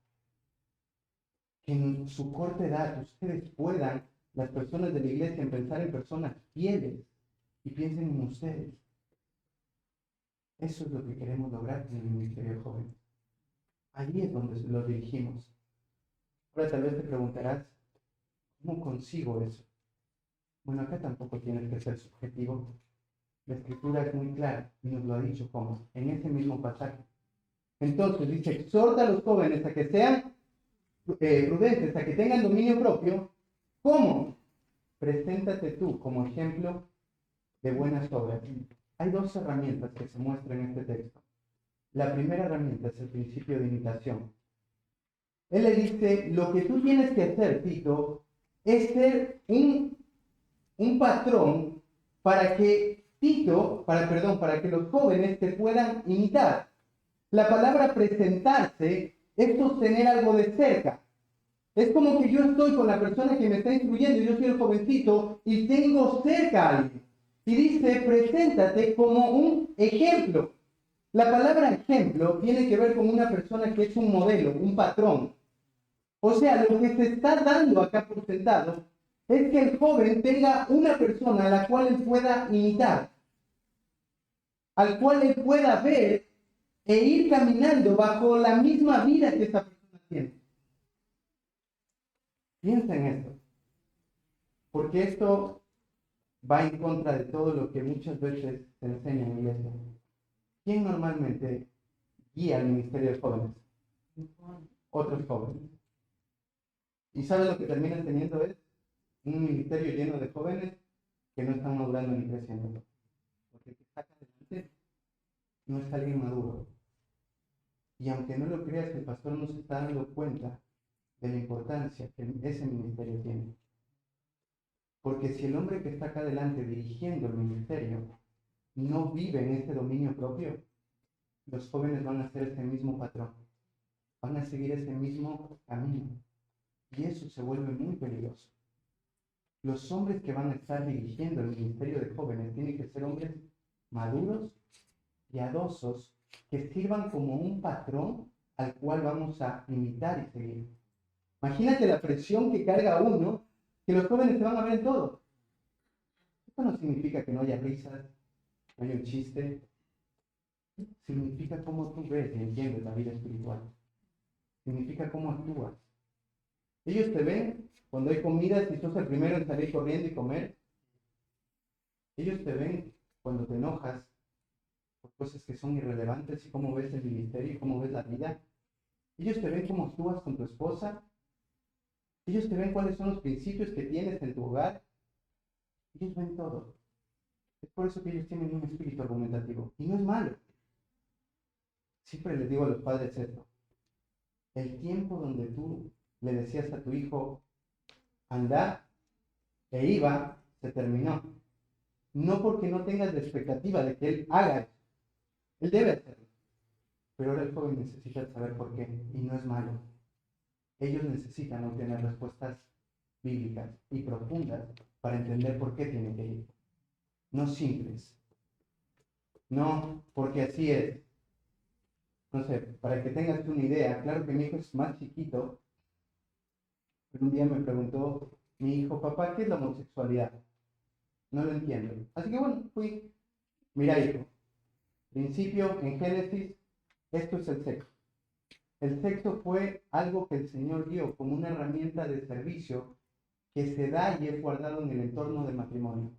que en su corta edad ustedes puedan, las personas de la iglesia, pensar en personas fieles y piensen en ustedes. Eso es lo que queremos lograr en el ministerio joven. Allí es donde los dirigimos. Ahora tal vez te preguntarás, ¿cómo consigo eso? Bueno, acá tampoco tienes que ser subjetivo. La escritura es muy clara y nos lo ha dicho cómo, en ese mismo pasaje. Entonces dice, exhorta a los jóvenes a que sean prudentes, a que tengan dominio propio. ¿Cómo? Preséntate tú como ejemplo de buenas obras. Hay 2 herramientas que se muestran en este texto. La primera herramienta es el principio de imitación. Él le dice, lo que tú tienes que hacer, Tito, es ser un patrón para que para que los jóvenes te puedan imitar. La palabra presentarse es sostener algo de cerca. Es como que yo estoy con la persona que me está instruyendo, yo soy el jovencito y tengo cerca a alguien. Y dice, preséntate como un ejemplo. La palabra ejemplo tiene que ver con una persona que es un modelo, un patrón. O sea, lo que se está dando acá por sentado es que el joven tenga una persona a la cual él pueda imitar, al cual él pueda ver e ir caminando bajo la misma vida que esa persona tiene. Piensa en esto, porque esto va en contra de todo lo que muchas veces se enseña en la iglesia. ¿Quién normalmente guía el ministerio de jóvenes? Otros jóvenes. ¿Y sabes lo que terminan teniendo es un ministerio lleno de jóvenes que no están madurando ni creciendo? Porque el que está acá adelante no es alguien maduro. Y aunque no lo creas, el pastor no se está dando cuenta de la importancia que ese ministerio tiene. Porque si el hombre que está acá adelante dirigiendo el ministerio no vive en ese dominio propio, los jóvenes van a hacer ese mismo patrón, van a seguir ese mismo camino. Y eso se vuelve muy peligroso. Los hombres que van a estar dirigiendo el ministerio de jóvenes tienen que ser hombres maduros, piadosos, que sirvan como un patrón al cual vamos a imitar y seguir. Imagínate la presión que carga uno, que los jóvenes se van a ver en todo. Esto no significa que no haya risas, no haya un chiste. Significa cómo tú ves y entiendes la vida espiritual. Significa cómo actúas. Ellos te ven cuando hay comidas y sos el primero en salir corriendo y comer. Ellos te ven cuando te enojas por cosas que son irrelevantes y cómo ves el ministerio y cómo ves la vida. Ellos te ven cómo actúas con tu esposa. Ellos te ven cuáles son los principios que tienes en tu hogar. Ellos ven todo. Es por eso que ellos tienen un espíritu argumentativo. Y no es malo. Siempre les digo a los padres esto. El tiempo donde tú le decías a tu hijo, anda, e iba, se terminó. No porque no tengas la expectativa de que él haga eso. Él debe hacerlo. Pero ahora el joven necesita saber por qué. Y no es malo. Ellos necesitan obtener respuestas bíblicas y profundas para entender por qué tienen que ir. No simples. No porque así es. No sé, para que tengas una idea, claro que mi hijo es más chiquito, pero un día me preguntó mi hijo, papá, ¿qué es la homosexualidad? No lo entiendo. Así que bueno, fui, mira hijo, principio en Génesis, esto es el sexo. El sexo fue algo que el Señor dio como una herramienta de servicio que se da y es guardado en el entorno del matrimonio.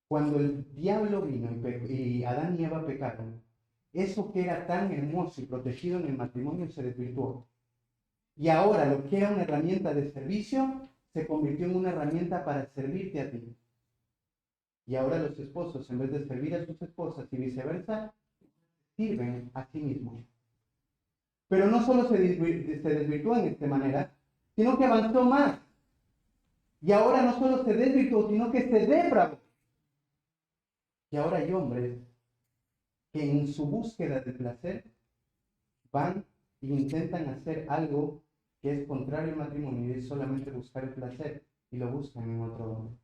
Cuando el diablo vino y Adán y Eva pecaron, eso que era tan hermoso y protegido en el matrimonio se desvirtuó. Y ahora lo que era una herramienta de servicio se convirtió en una herramienta para servirte a ti. Y ahora los esposos, en vez de servir a sus esposas y viceversa, sirven a sí mismos. Pero no solo se desvirtuó en esta manera, sino que avanzó más. Y ahora no solo se desvirtuó, sino que se depravó. Y ahora hay hombres que en su búsqueda de placer van e intentan hacer algo que es contrario al matrimonio y es solamente buscar el placer y lo buscan en otro hombre.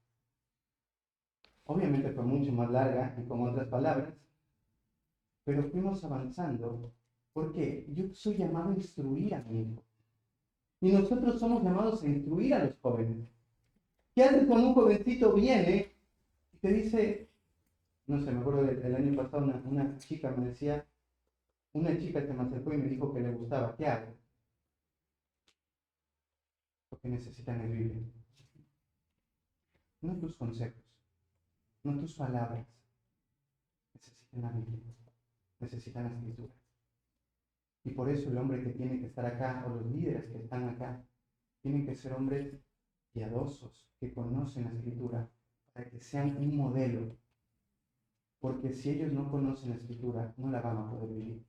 Obviamente fue mucho más larga y con otras palabras, pero fuimos avanzando porque yo soy llamado a instruir a mi hijo. Y nosotros somos llamados a instruir a los jóvenes. ¿Qué haces cuando un jovencito viene y te dice, no sé, me acuerdo del año pasado una chica me decía, una chica se me acercó y me dijo que le gustaba, ¿qué hago? Porque necesitan el Biblia. No tus consejos, no tus palabras. Necesitan la Biblia, necesitan las escrituras. Y por eso el hombre que tiene que estar acá, o los líderes que están acá, tienen que ser hombres piadosos, que conocen la escritura, para que sean un modelo. Porque si ellos no conocen la escritura, no la van a poder vivir.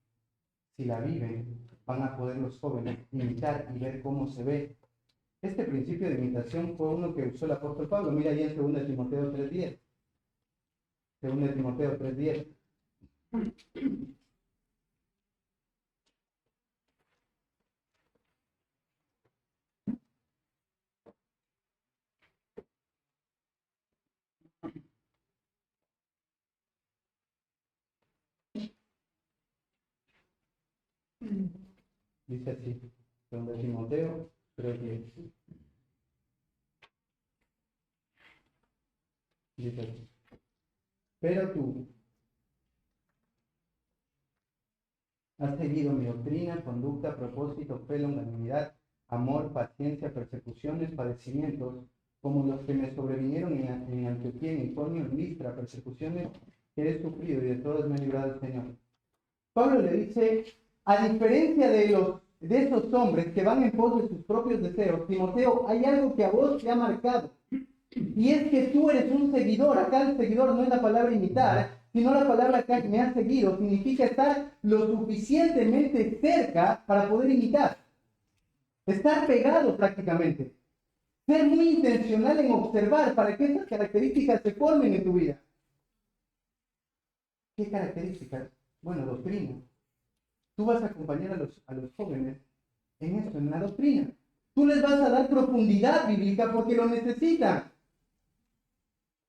Si la viven, van a poder los jóvenes imitar y ver cómo se ve. Este principio de imitación fue uno que usó el apóstol Pablo. Mira ahí en 2 Timoteo 3:10. 2 Timoteo 3:10. Dice así, 2 Timoteo 3:10. Dice, pero tú has seguido mi doctrina, conducta, propósito, fe, longanimidad, amor, paciencia, persecuciones, padecimientos, como los que me sobrevinieron en Antioquía, en Iconio, en Listra, persecuciones que he sufrido y de todas me ha librado el Señor. Pablo le dice, a diferencia de esos hombres que van en pos de sus propios deseos, Timoteo, hay algo que a vos te ha marcado. Y es que tú eres un seguidor. Acá el seguidor no es la palabra imitar, sino la palabra que me ha seguido. Significa estar lo suficientemente cerca para poder imitar. Estar pegado prácticamente. Ser muy intencional en observar para que esas características se formen en tu vida. ¿Qué características? Bueno, doctrina. Tú vas a acompañar a los jóvenes en eso, en la doctrina. Tú les vas a dar profundidad bíblica porque lo necesitan.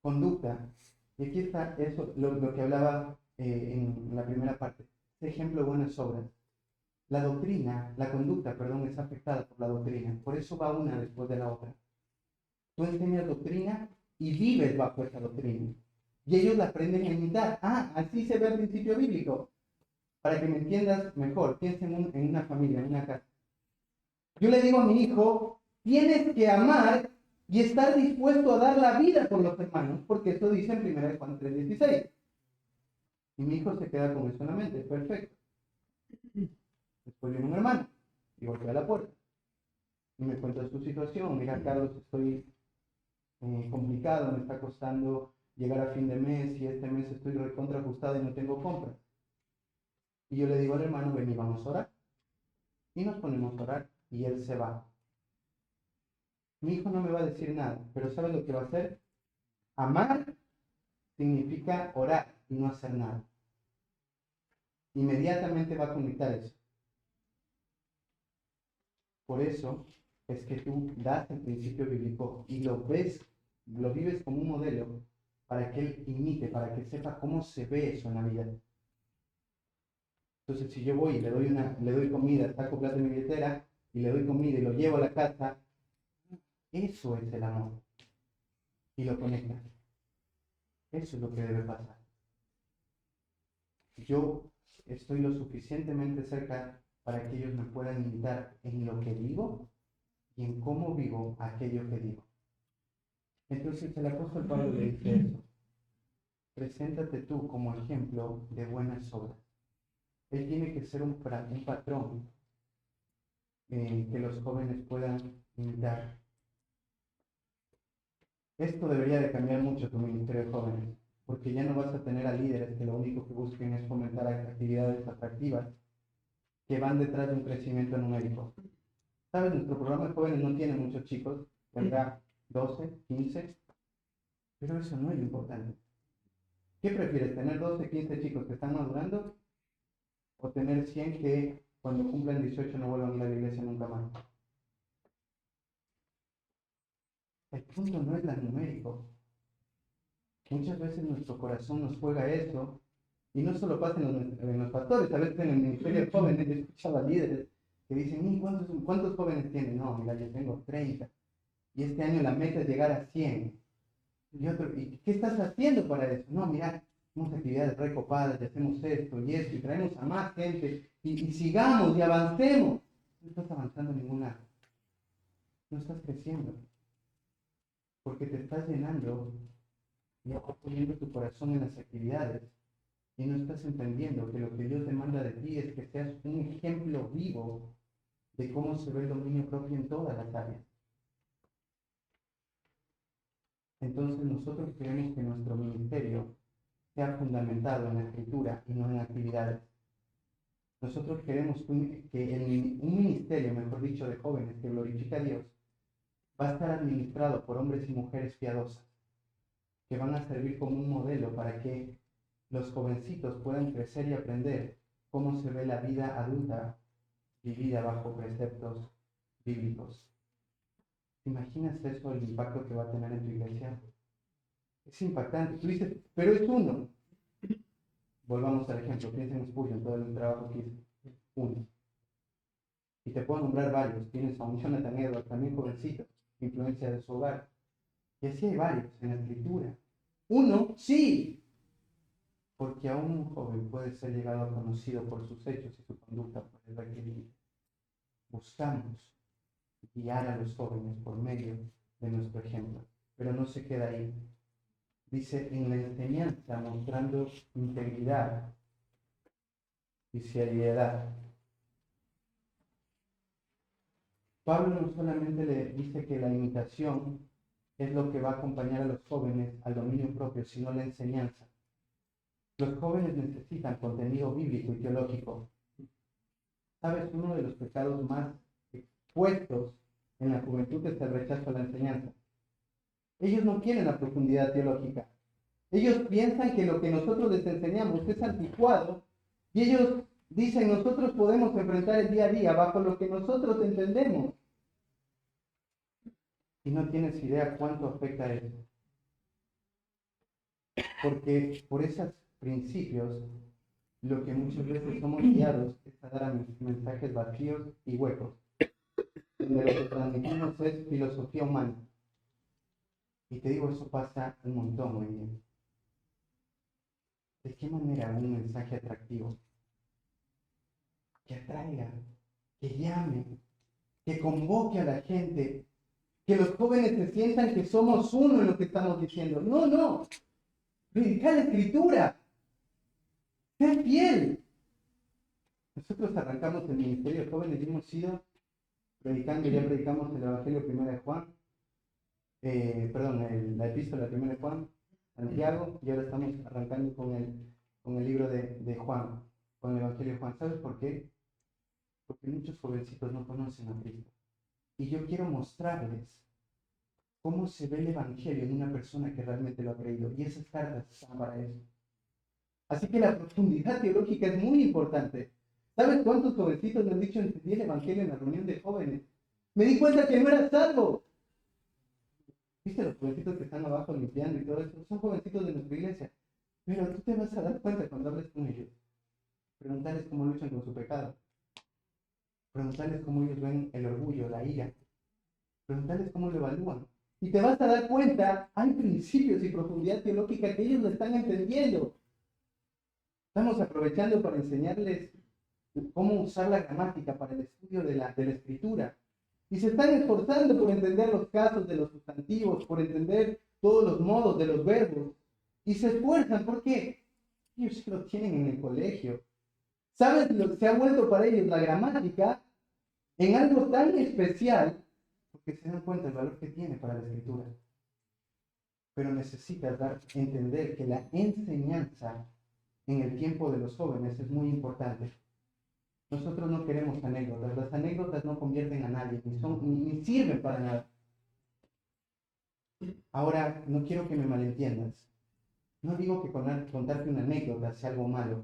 Conducta. Y aquí está eso, lo que hablaba en la primera parte. Este ejemplo de buenas obras. La conducta, perdón, es afectada por la doctrina. Por eso va una después de la otra. Tú enseñas doctrina y vives bajo esa doctrina. Y ellos la aprenden a imitar. Así se ve el principio bíblico. Para que me entiendas mejor, piensa en una familia, en una casa. Yo le digo a mi hijo, tienes que amar y estar dispuesto a dar la vida por los hermanos, porque eso dice en 1 Juan 3:16. Y mi hijo se queda con eso en la mente, perfecto. Después viene un hermano y golpea la puerta. Y me cuenta su situación, mira Carlos, estoy complicado, me está costando llegar a fin de mes y este mes estoy recontra ajustado y no tengo compras. Y yo le digo al hermano, ven y vamos a orar. Y nos ponemos a orar y él se va. Mi hijo no me va a decir nada, pero ¿sabe lo que va a hacer? Amar significa orar y no hacer nada. Inmediatamente va a conectar eso. Por eso es que tú das el principio bíblico y lo vives como un modelo para que él imite, para que sepa cómo se ve eso en la vida. Entonces, si yo voy y le doy comida, saco plata de mi billetera y le doy comida y lo llevo a la casa, eso es el amor. Y lo conecta. Eso es lo que debe pasar. Yo estoy lo suficientemente cerca para que ellos me puedan imitar en lo que digo y en cómo vivo aquello que digo. Entonces el apóstol Pablo le dice eso. Preséntate tú como ejemplo de buenas obras. Él tiene que ser un patrón que los jóvenes puedan imitar. Esto debería de cambiar mucho tu ministerio de jóvenes, porque ya no vas a tener a líderes que lo único que busquen es fomentar actividades atractivas que van detrás de un crecimiento numérico. ¿Sabes? Nuestro programa de jóvenes no tiene muchos chicos, tendrá 12, 15, pero eso no es lo importante. ¿Qué prefieres, tener 12, 15 chicos que están madurando o tener 100 que cuando cumplan 18 no vuelvan a ir a la iglesia nunca más? El punto no es la numérico. Muchas veces nuestro corazón nos juega eso, y no solo pasa en los pastores, a veces en el ministerio de jóvenes, he escuchado a líderes que dicen, ¿cuántos jóvenes tienen? No, mira, yo tengo 30, y este año la meta es llegar a 100. ¿Y qué estás haciendo para eso? No, mira, hacemos actividades recopadas, y hacemos esto y esto, y traemos a más gente, y sigamos y avancemos. No estás avanzando en ningún lado. No estás creciendo. Porque te estás llenando y estás poniendo tu corazón en las actividades. Y no estás entendiendo que lo que Dios demanda de ti es que seas un ejemplo vivo de cómo se ve el dominio propio en todas las áreas. Entonces nosotros queremos que nuestro ministerio sea fundamentado en la escritura y no en actividades. Nosotros queremos que un ministerio, mejor dicho, de jóvenes que glorifica a Dios, va a estar administrado por hombres y mujeres piadosas, que van a servir como un modelo para que los jovencitos puedan crecer y aprender cómo se ve la vida adulta vivida bajo preceptos bíblicos. ¿Te imaginas eso, el impacto que va a tener en tu iglesia? Es impactante. Tú dices, pero es uno. Volvamos al ejemplo, piensa en Spurgeon, todo el trabajo que hizo. Uno. Y te puedo nombrar varios. Tienes a un Jonathan Edwards, también jovencito, influencia de su hogar. Y así hay varios en la escritura. Uno, sí, porque aún un joven puede ser llegado a conocido por sus hechos y su conducta por el requerido. Buscamos guiar a los jóvenes por medio de nuestro ejemplo, pero no se queda ahí. Dice, en la enseñanza, mostrando integridad y seriedad. Pablo no solamente le dice que la imitación es lo que va a acompañar a los jóvenes al dominio propio, sino la enseñanza. Los jóvenes necesitan contenido bíblico y teológico. ¿Sabes? Uno de los pecados más expuestos en la juventud es el rechazo a la enseñanza. Ellos no quieren la profundidad teológica. Ellos piensan que lo que nosotros les enseñamos es anticuado y ellos dicen, nosotros podemos enfrentar el día a día bajo lo que nosotros entendemos. Y no tienes idea cuánto afecta eso. Porque por esos principios, lo que muchas veces somos guiados es a dar mensajes vacíos y huecos, donde lo que transmitimos es filosofía humana. Y te digo, eso pasa un montón hoy en día. ¿De qué manera un mensaje atractivo que atraiga, que llame, que convoque a la gente, que los jóvenes se sientan que somos uno en lo que estamos diciendo? No, no. Predica la escritura. Sé fiel. Nosotros arrancamos el ministerio de jóvenes y hemos ido predicando, ya predicamos el Evangelio primero de Juan, la epístola primera de Juan, Santiago, y ahora estamos arrancando con el libro de Juan, con el Evangelio de Juan. ¿Sabes por qué? Porque muchos jovencitos no conocen a Cristo. Y yo quiero mostrarles cómo se ve el Evangelio en una persona que realmente lo ha creído. Y esas cartas están para eso. Así que la profundidad teológica es muy importante. ¿Sabes cuántos jovencitos me han dicho entendí el Evangelio en la reunión de jóvenes? Me di cuenta que no era salvo. ¿Viste los jovencitos que están abajo limpiando y todo eso? Son jovencitos de nuestra iglesia. Pero tú te vas a dar cuenta cuando hables con ellos. Preguntarles cómo luchan con su pecado. Preguntarles cómo ellos ven el orgullo, la ira. Preguntarles cómo lo evalúan. Y te vas a dar cuenta, hay principios y profundidad teológica que ellos lo están entendiendo. Estamos aprovechando para enseñarles cómo usar la gramática para el estudio de la escritura. Y se están esforzando por entender los casos de los sustantivos, por entender todos los modos de los verbos. Y se esfuerzan porque ellos lo tienen en el colegio. ¿Sabes lo que se ha vuelto para ellos la gramática en algo tan especial? Porque se dan cuenta del valor que tiene para la escritura. Pero necesitas entender que la enseñanza en el tiempo de los jóvenes es muy importante. Nosotros no queremos anécdotas. Las anécdotas no convierten a nadie, ni sirven para nada. Ahora, no quiero que me malentiendas. No digo que contarte una anécdota sea algo malo.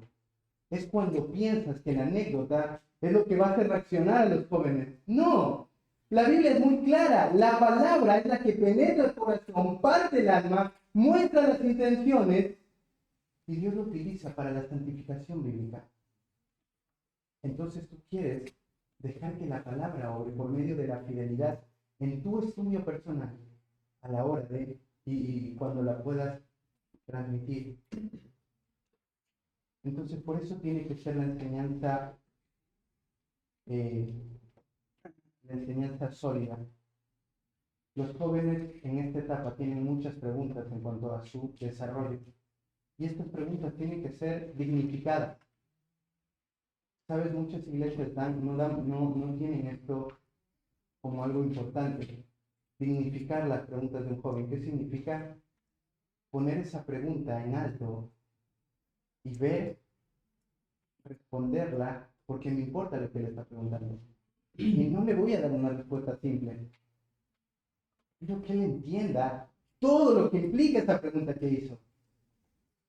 Es cuando piensas que la anécdota es lo que va a hacer reaccionar a los jóvenes. No, la Biblia es muy clara. La palabra es la que penetra el corazón, parte el alma, muestra las intenciones y Dios lo utiliza para la santificación bíblica. Entonces tú quieres dejar que la palabra obre por medio de la fidelidad en tu estudio personal a la hora de y cuando la puedas transmitir. Entonces por eso tiene que ser la enseñanza sólida. Los jóvenes en esta etapa tienen muchas preguntas en cuanto a su desarrollo y estas preguntas tienen que ser dignificadas. Sabes, muchas iglesias no tienen esto como algo importante. Dignificar las preguntas de un joven. ¿Qué significa? Poner esa pregunta en alto y responderla porque me importa lo que le está preguntando. Y no le voy a dar una respuesta simple. Quiero que él entienda todo lo que implica esta pregunta que hizo.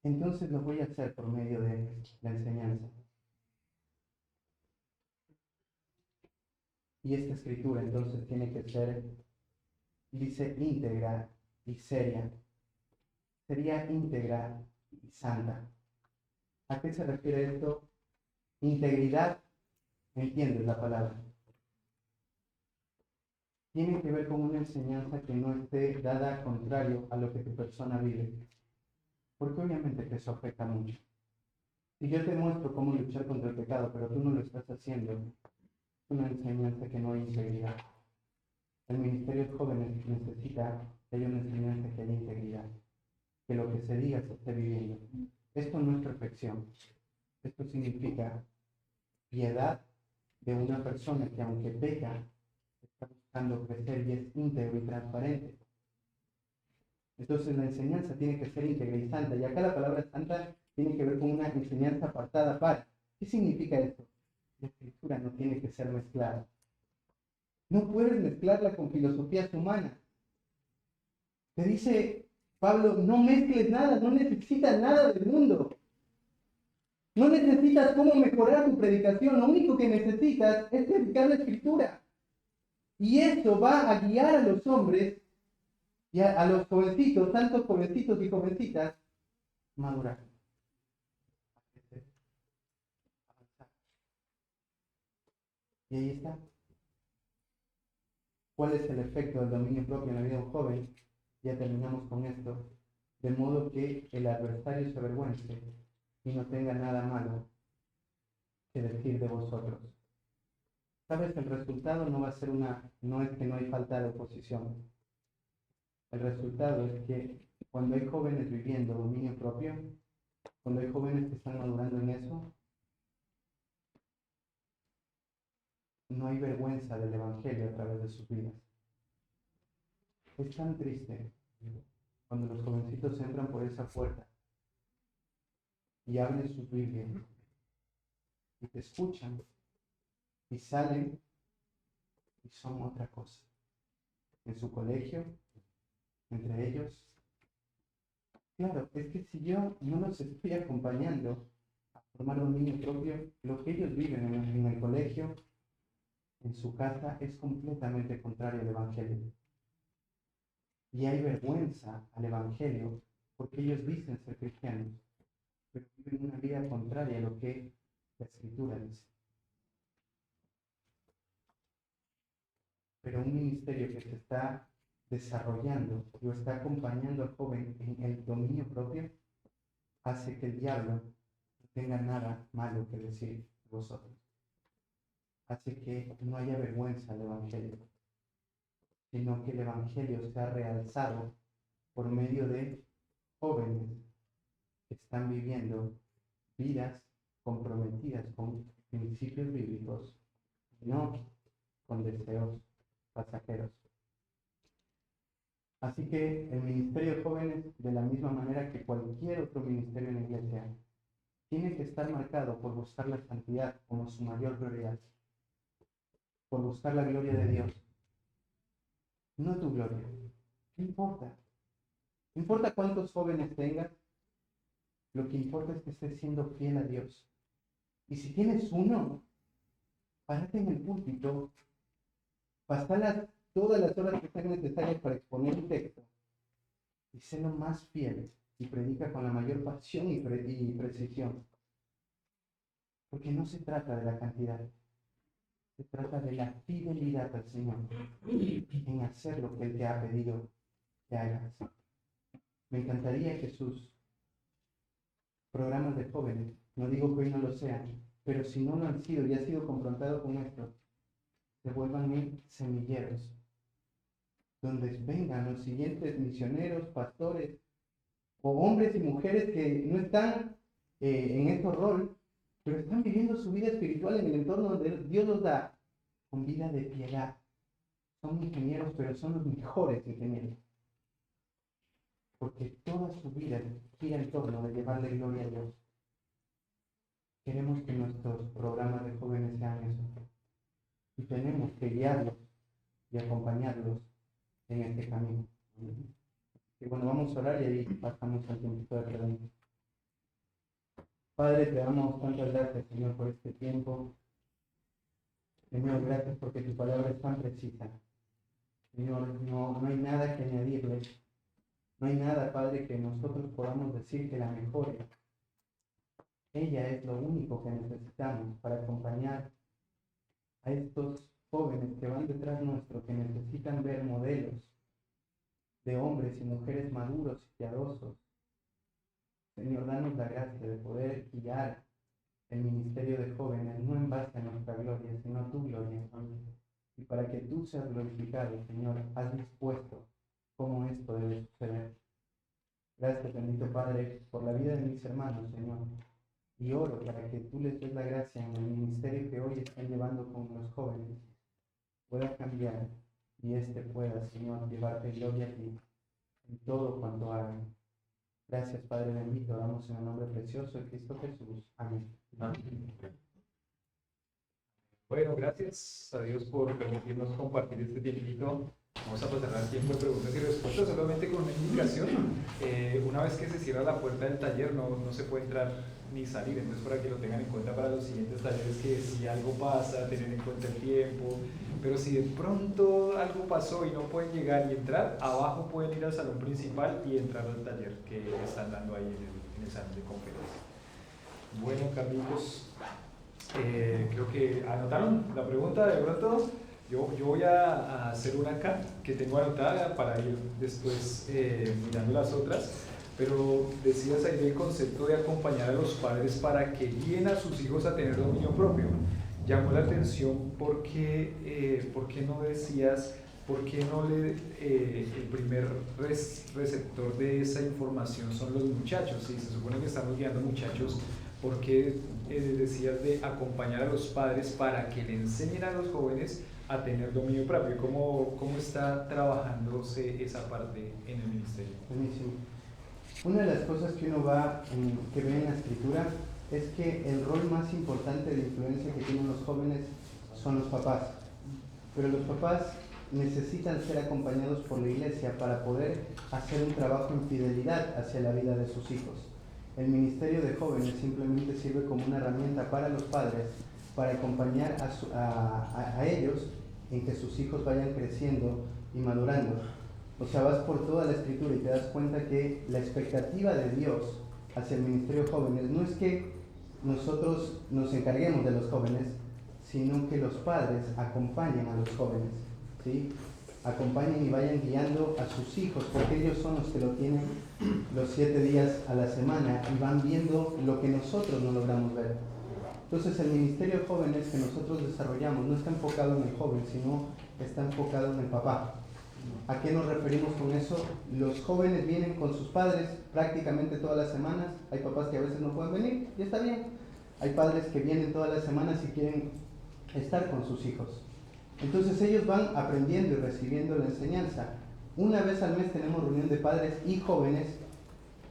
Entonces lo voy a hacer por medio de la enseñanza. Y esta escritura entonces tiene que ser, dice, íntegra y seria. Sería íntegra y santa. ¿A qué se refiere esto? Integridad, ¿entiendes la palabra? Tiene que ver con una enseñanza que no esté dada contrario a lo que tu persona vive. Porque obviamente que eso afecta mucho. Si yo te muestro cómo luchar contra el pecado, pero tú no lo estás haciendo, es una enseñanza que no hay integridad. El ministerio de jóvenes necesita que haya una enseñanza que haya integridad, que lo que se diga se esté viviendo. Esto no es perfección. Esto significa piedad de una persona que aunque peca, está buscando crecer y es íntegro y transparente. Entonces la enseñanza tiene que ser íntegra y santa. Y acá la palabra santa tiene que ver con una enseñanza apartada para. ¿Qué significa esto? La escritura no tiene que ser mezclada. No puedes mezclarla con filosofías humanas. Te dice Pablo, no mezcles nada, no necesitas nada del mundo. No necesitas cómo mejorar tu predicación, lo único que necesitas es predicar la escritura. Y eso va a guiar a los hombres y a los jovencitos, tanto jovencitos y jovencitas, madurar. Avanzar. Y ahí está. ¿Cuál es el efecto del dominio propio en la vida de un joven? Ya terminamos con esto. De modo que el adversario se avergüence y no tenga nada malo que decir de vosotros. ¿Sabes? El resultado no va a ser no es que no hay falta de oposición. El resultado es que cuando hay jóvenes viviendo dominio propio, cuando hay jóvenes que están madurando en eso, no hay vergüenza del evangelio a través de sus vidas. Es tan triste cuando los jovencitos entran por esa puerta y abren sus Biblias y te escuchan y salen y son otra cosa. En su colegio, entre ellos. Claro, es que si yo no los estoy acompañando a formar dominio propio, lo que ellos viven en el colegio, en su casa, es completamente contrario al Evangelio. Y hay vergüenza al Evangelio porque ellos dicen ser cristianos, pero viven una vida contraria a lo que la Escritura dice. Pero un ministerio que se está desarrollando o está acompañando al joven en el dominio propio hace que el diablo no tenga nada malo que decir de vosotros. Hace que no haya vergüenza al Evangelio, sino que el Evangelio sea realzado por medio de jóvenes que están viviendo vidas comprometidas con principios bíblicos, no con deseos pasajeros. Así que el ministerio de jóvenes, de la misma manera que cualquier otro ministerio en la iglesia, tiene que estar marcado por buscar la santidad como su mayor prioridad, por buscar la gloria de Dios, no tu gloria. ¿Qué importa? No importa cuántos jóvenes tengas, lo que importa es que estés siendo fiel a Dios. Y si tienes uno, párate en el púlpito, pasa todas las horas que sean necesarias para exponer un texto y sé lo más fiel y predica con la mayor pasión y precisión. Porque no se trata de la cantidad, se trata de la fidelidad al Señor en hacer lo que Él te ha pedido que hagas. Me encantaría que sus programas de jóvenes, no digo que hoy no lo sean, pero si no lo han sido y ha sido confrontado con esto, se vuelvan en semilleros, donde vengan los siguientes misioneros, pastores o hombres y mujeres que no están en este rol, pero están viviendo su vida espiritual en el entorno donde Dios los da, con vida de piedad. Son ingenieros, pero son los mejores ingenieros, porque toda su vida gira en torno de llevarle gloria a Dios. Queremos que nuestros programas de jóvenes sean eso, y tenemos que guiarlos y acompañarlos en este camino. Y bueno, vamos a orar y ahí pasamos al tiempo de preguntas. Padre, te damos tantas gracias, Señor, por este tiempo. Señor, gracias porque tu palabra es tan precisa. Señor, no hay nada que añadirle. No hay nada, Padre, que nosotros podamos decir que la mejore. Ella es lo único que necesitamos para acompañar a estos jóvenes que van detrás nuestro, que necesitan ver modelos de hombres y mujeres maduros y piadosos, Señor, danos la gracia de poder guiar el ministerio de jóvenes, no en base a nuestra gloria, sino a tu gloria. Y para que tú seas glorificado, Señor, has dispuesto cómo esto debe suceder. Gracias, bendito Padre, por la vida de mis hermanos, Señor. Y oro para que tú les des la gracia en el ministerio que hoy están llevando con los jóvenes, pueda cambiar y pueda, Señor, llevarte gloria a ti en todo cuanto hagan. Gracias, Padre bendito, oramos en el nombre precioso de Cristo Jesús. Amén. Bueno, gracias a Dios por permitirnos compartir este tiempito. Vamos a pasar al tiempo de preguntas y respuestas solamente con una indicación. Una vez que se cierra la puerta del taller no se puede entrar ni salir, entonces para que lo tengan en cuenta para los siguientes talleres, que si algo pasa, tener en cuenta el tiempo, pero si de pronto algo pasó y no pueden llegar y entrar, abajo pueden ir al salón principal y entrar al taller que están dando ahí en el salón de conferencia. Bueno, Carlitos, creo que anotaron la pregunta de pronto. Yo voy a hacer una acá que tengo anotada para ir después mirando las otras, pero decías ahí el concepto de acompañar a los padres para que guíen a sus hijos a tener dominio propio. Llamó la atención porque no decías, por qué no el primer receptor de esa información son los muchachos. Si se supone que estamos guiando muchachos, ¿por qué decías de acompañar a los padres para que le enseñen a los jóvenes a tener dominio propio? ¿Cómo está trabajándose esa parte en el ministerio? Buenísimo. Una de las cosas que uno que ve en la Escritura es que el rol más importante de influencia que tienen los jóvenes son los papás. Pero los papás necesitan ser acompañados por la iglesia para poder hacer un trabajo en fidelidad hacia la vida de sus hijos. El ministerio de jóvenes simplemente sirve como una herramienta para los padres para acompañar a ellos en que sus hijos vayan creciendo y madurando. O sea, vas por toda la Escritura y te das cuenta que la expectativa de Dios hacia el ministerio de jóvenes no es que nosotros nos encarguemos de los jóvenes, sino que los padres acompañen a los jóvenes, ¿sí? Acompañen y vayan guiando a sus hijos, porque ellos son los que lo tienen los 7 días a la semana y van viendo lo que nosotros no logramos ver. Entonces el ministerio de jóvenes que nosotros desarrollamos no está enfocado en el joven, sino está enfocado en el papá. ¿A qué nos referimos con eso? Los jóvenes vienen con sus padres prácticamente todas las semanas. Hay papás que a veces no pueden venir y está bien. Hay padres que vienen todas las semanas y quieren estar con sus hijos. Entonces ellos van aprendiendo y recibiendo la enseñanza. Una vez al mes tenemos reunión de padres y jóvenes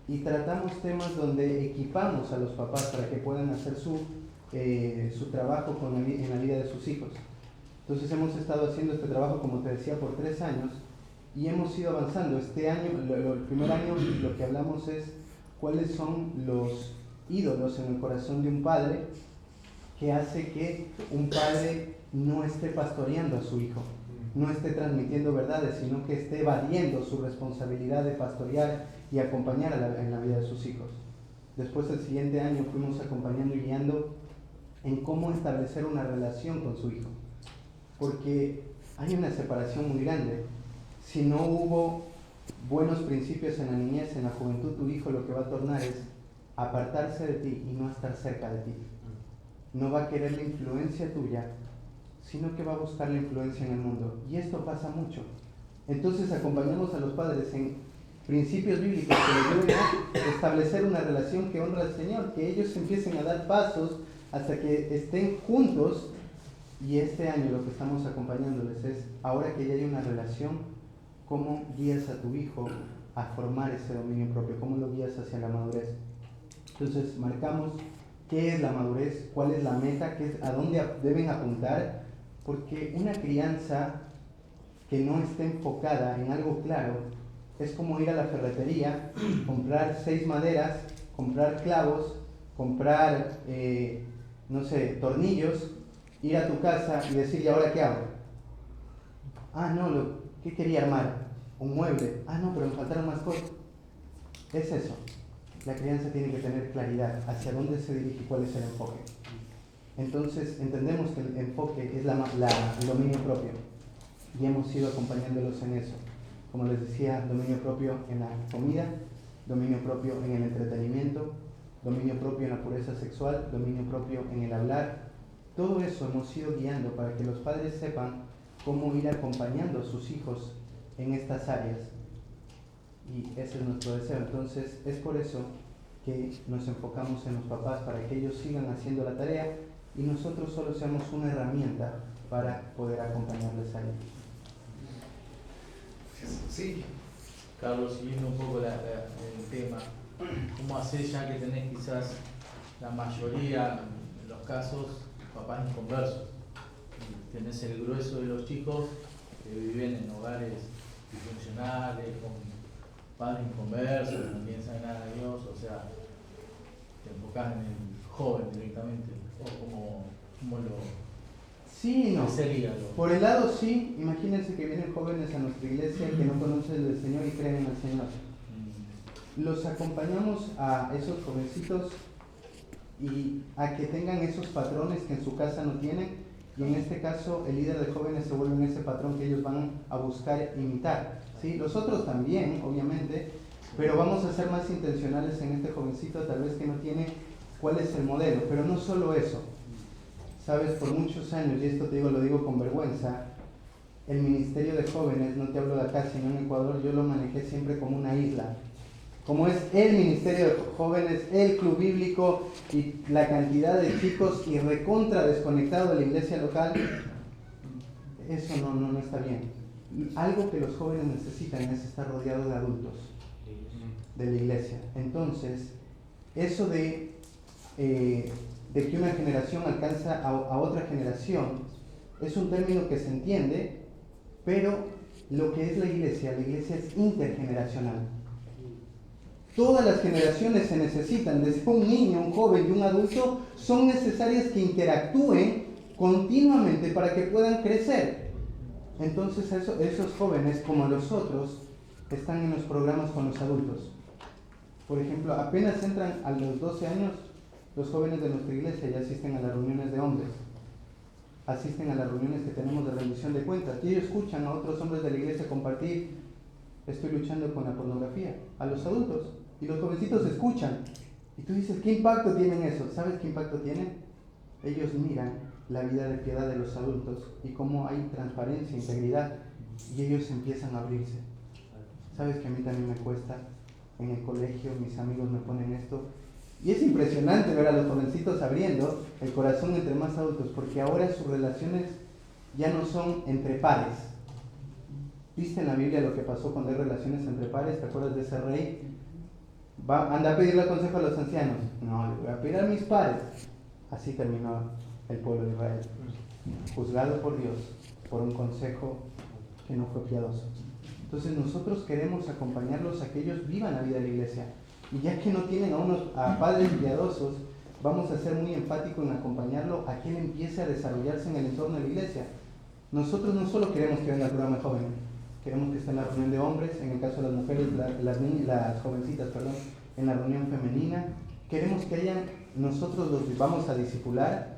y tratamos temas donde equipamos a los papás para que puedan hacer su trabajo en la vida de sus hijos. Entonces hemos estado haciendo este trabajo, como te decía, por 3 años y hemos ido avanzando. Este año, el primer año, lo que hablamos es cuáles son los ídolos en el corazón de un padre que hace que un padre no esté pastoreando a su hijo, no esté transmitiendo verdades, sino que esté evadiendo su responsabilidad de pastorear y acompañar en la vida de sus hijos. Después, el siguiente año, fuimos acompañando y guiando en cómo establecer una relación con su hijo, porque hay una separación muy grande. Si no hubo buenos principios en la niñez, en la juventud, tu hijo lo que va a tornar es apartarse de ti y no estar cerca de ti. No va a querer la influencia tuya, sino que va a buscar la influencia en el mundo. Y esto pasa mucho. Entonces acompañamos a los padres en principios bíblicos que les ayuden a establecer una relación que honra al Señor, que ellos empiecen a dar pasos hasta que estén juntos. Y este año lo que estamos acompañándoles es, ahora que ya hay una relación, ¿cómo guías a tu hijo a formar ese dominio propio? ¿Cómo lo guías hacia la madurez? Entonces marcamos qué es la madurez, cuál es la meta, a dónde deben apuntar, porque una crianza que no esté enfocada en algo claro es como ir a la ferretería, comprar 6 maderas, comprar clavos, comprar, tornillos, ir a tu casa y decir, ¿y ahora qué hago? ¿Qué quería armar? Un mueble. No, pero me faltaron más cosas. Es eso. La crianza tiene que tener claridad hacia dónde se dirige y cuál es el enfoque. Entonces, entendemos que el enfoque es el dominio propio y hemos ido acompañándolos en eso. Como les decía, dominio propio en la comida dominio propio en el entretenimiento, dominio propio en la pureza sexual, dominio propio en el hablar. Todo eso hemos ido guiando para que los padres sepan cómo ir acompañando a sus hijos en estas áreas. Y ese es nuestro deseo. Entonces, es por eso que nos enfocamos en los papás, para que ellos sigan haciendo la tarea y nosotros solo seamos una herramienta para poder acompañarles a ellos. Sí. Carlos, siguiendo un poco el tema, ¿cómo haces ya que tenés quizás la mayoría, en los casos, papás inconversos? Tenés el grueso de los chicos que viven en hogares disfuncionales, con padres inconversos, que no piensan nada de Dios, o sea, te enfocás en el joven directamente, o cómo lo... Sí y no. Sería Por el lado sí, imagínense que vienen jóvenes a nuestra iglesia que no conocen del Señor y creen en el Señor. Los acompañamos a esos jovencitos y a que tengan esos patrones que en su casa no tienen, y en este caso el líder de jóvenes se vuelve ese patrón que ellos van a buscar imitar, ¿sí? Los otros también, obviamente, pero vamos a ser más intencionales en este jovencito, tal vez que no tiene cuál es el modelo, pero no solo eso. Sabes, por muchos años, y esto te digo, lo digo con vergüenza, el ministerio de jóvenes, no te hablo de acá, sino en Ecuador, yo lo manejé siempre como una isla. Como es el ministerio de jóvenes, el club bíblico y la cantidad de chicos y recontra desconectado de la iglesia local, eso no está bien. Algo que los jóvenes necesitan es estar rodeados de adultos de la iglesia. Entonces, eso de que una generación alcanza a otra generación es un término que se entiende, pero lo que es la iglesia es intergeneracional. Todas las generaciones se necesitan, desde un niño, un joven y un adulto, son necesarias que interactúen continuamente para que puedan crecer. Entonces esos jóvenes, como los otros, están en los programas con los adultos. Por ejemplo, apenas entran a los 12 años, los jóvenes de nuestra iglesia ya asisten a las reuniones de hombres, asisten a las reuniones que tenemos de rendición de cuentas, y ellos escuchan a otros hombres de la iglesia compartir: estoy luchando con la pornografía, a los adultos, y los jovencitos escuchan, y tú dices, ¿qué impacto tienen eso? ¿Sabes qué impacto tienen? Ellos miran la vida de piedad de los adultos y cómo hay transparencia, integridad, y ellos empiezan a abrirse. ¿Sabes que a mí también me cuesta? En el colegio mis amigos me ponen esto, y es impresionante ver a los jovencitos abriendo el corazón entre más adultos, porque ahora sus relaciones ya no son entre pares. ¿Viste en la Biblia lo que pasó cuando hay relaciones entre pares? ¿Te acuerdas de ese rey? Anda a pedirle consejo a los ancianos. No, le voy a pedir a mis pares. Así terminó el pueblo de Israel, juzgado por Dios por un consejo que no fue piadoso. Entonces nosotros queremos acompañarlos a que ellos vivan la vida de la iglesia. Y ya que no tienen a padres piadosos, vamos a ser muy enfáticos en acompañarlo a que él empiece a desarrollarse en el entorno de la iglesia. Nosotros no solo queremos que venga al programa de jóvenes, queremos que esté en la reunión de hombres, en el caso de las mujeres, las jovencitas, en la reunión femenina. Queremos que hayan, nosotros los vamos a discipular,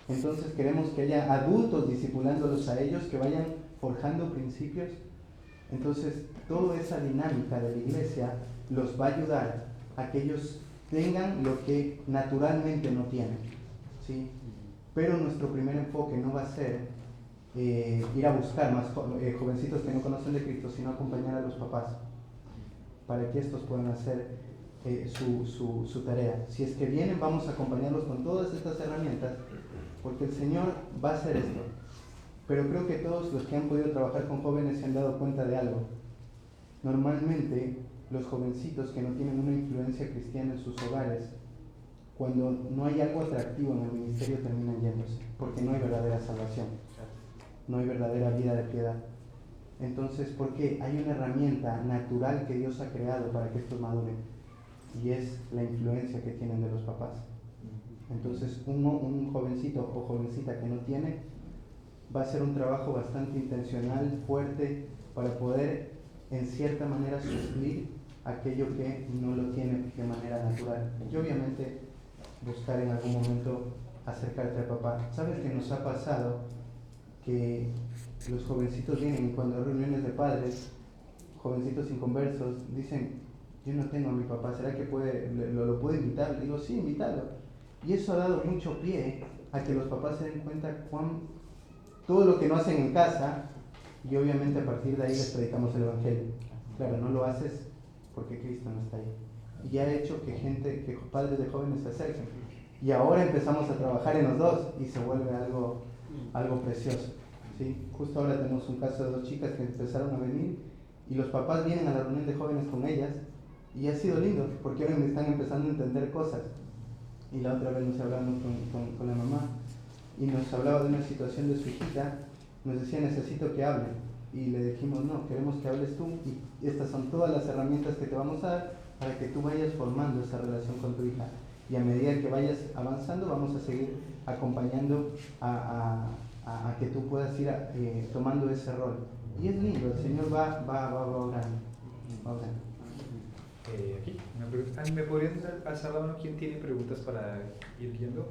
entonces queremos que haya adultos discipulándolos a ellos, que vayan forjando principios. Entonces, toda esa dinámica de la iglesia los va a ayudar a que ellos tengan lo que naturalmente no tienen, ¿sí? Pero nuestro primer enfoque no va a ser ir a buscar más jovencitos que no conocen de Cristo, sino acompañar a los papás para que estos puedan hacer su tarea. Si es que vienen, vamos a acompañarlos con todas estas herramientas, porque el Señor va a hacer esto. Pero creo que todos los que han podido trabajar con jóvenes se han dado cuenta de algo. Normalmente los jovencitos que no tienen una influencia cristiana en sus hogares, cuando no hay algo atractivo en el ministerio, terminan yéndose, porque no hay verdadera salvación, no hay verdadera vida de piedad. Entonces, ¿por qué? Hay una herramienta natural que Dios ha creado para que estos maduren, y es la influencia que tienen de los papás. Entonces, un jovencito o jovencita que no tiene, va a ser un trabajo bastante intencional, fuerte, para poder en cierta manera suplir aquello que no lo tiene de manera natural. Y obviamente buscar en algún momento acercarte al papá. ¿Sabes que nos ha pasado que los jovencitos vienen y cuando hay reuniones de padres, jovencitos inconversos, dicen: yo no tengo a mi papá, ¿será que lo puedo invitar? Le digo, sí, invítalo. Y eso ha dado mucho pie a que los papás se den cuenta todo lo que no hacen en casa, y obviamente a partir de ahí les predicamos el Evangelio. Claro, no lo haces porque Cristo no está ahí. Y ha hecho que padres de jóvenes se acerquen. Y ahora empezamos a trabajar en los dos y se vuelve algo precioso. ¿Sí? Justo ahora tenemos un caso de 2 chicas que empezaron a venir y los papás vienen a la reunión de jóvenes con ellas y ha sido lindo porque ahora me están empezando a entender cosas. Y la otra vez nos hablamos con la mamá y nos hablaba de una situación de su hijita, nos decía, necesito que hablen. Y le dijimos, no, queremos que hables tú y estas son todas las herramientas que te vamos a dar para que tú vayas formando esa relación con tu hija. Y a medida que vayas avanzando, vamos a seguir acompañando a que tú puedas ir tomando ese rol. Y es lindo, el Señor va orando. Aquí, una pregunta. ¿Me podrían alzar la mano quién tiene preguntas para ir viendo?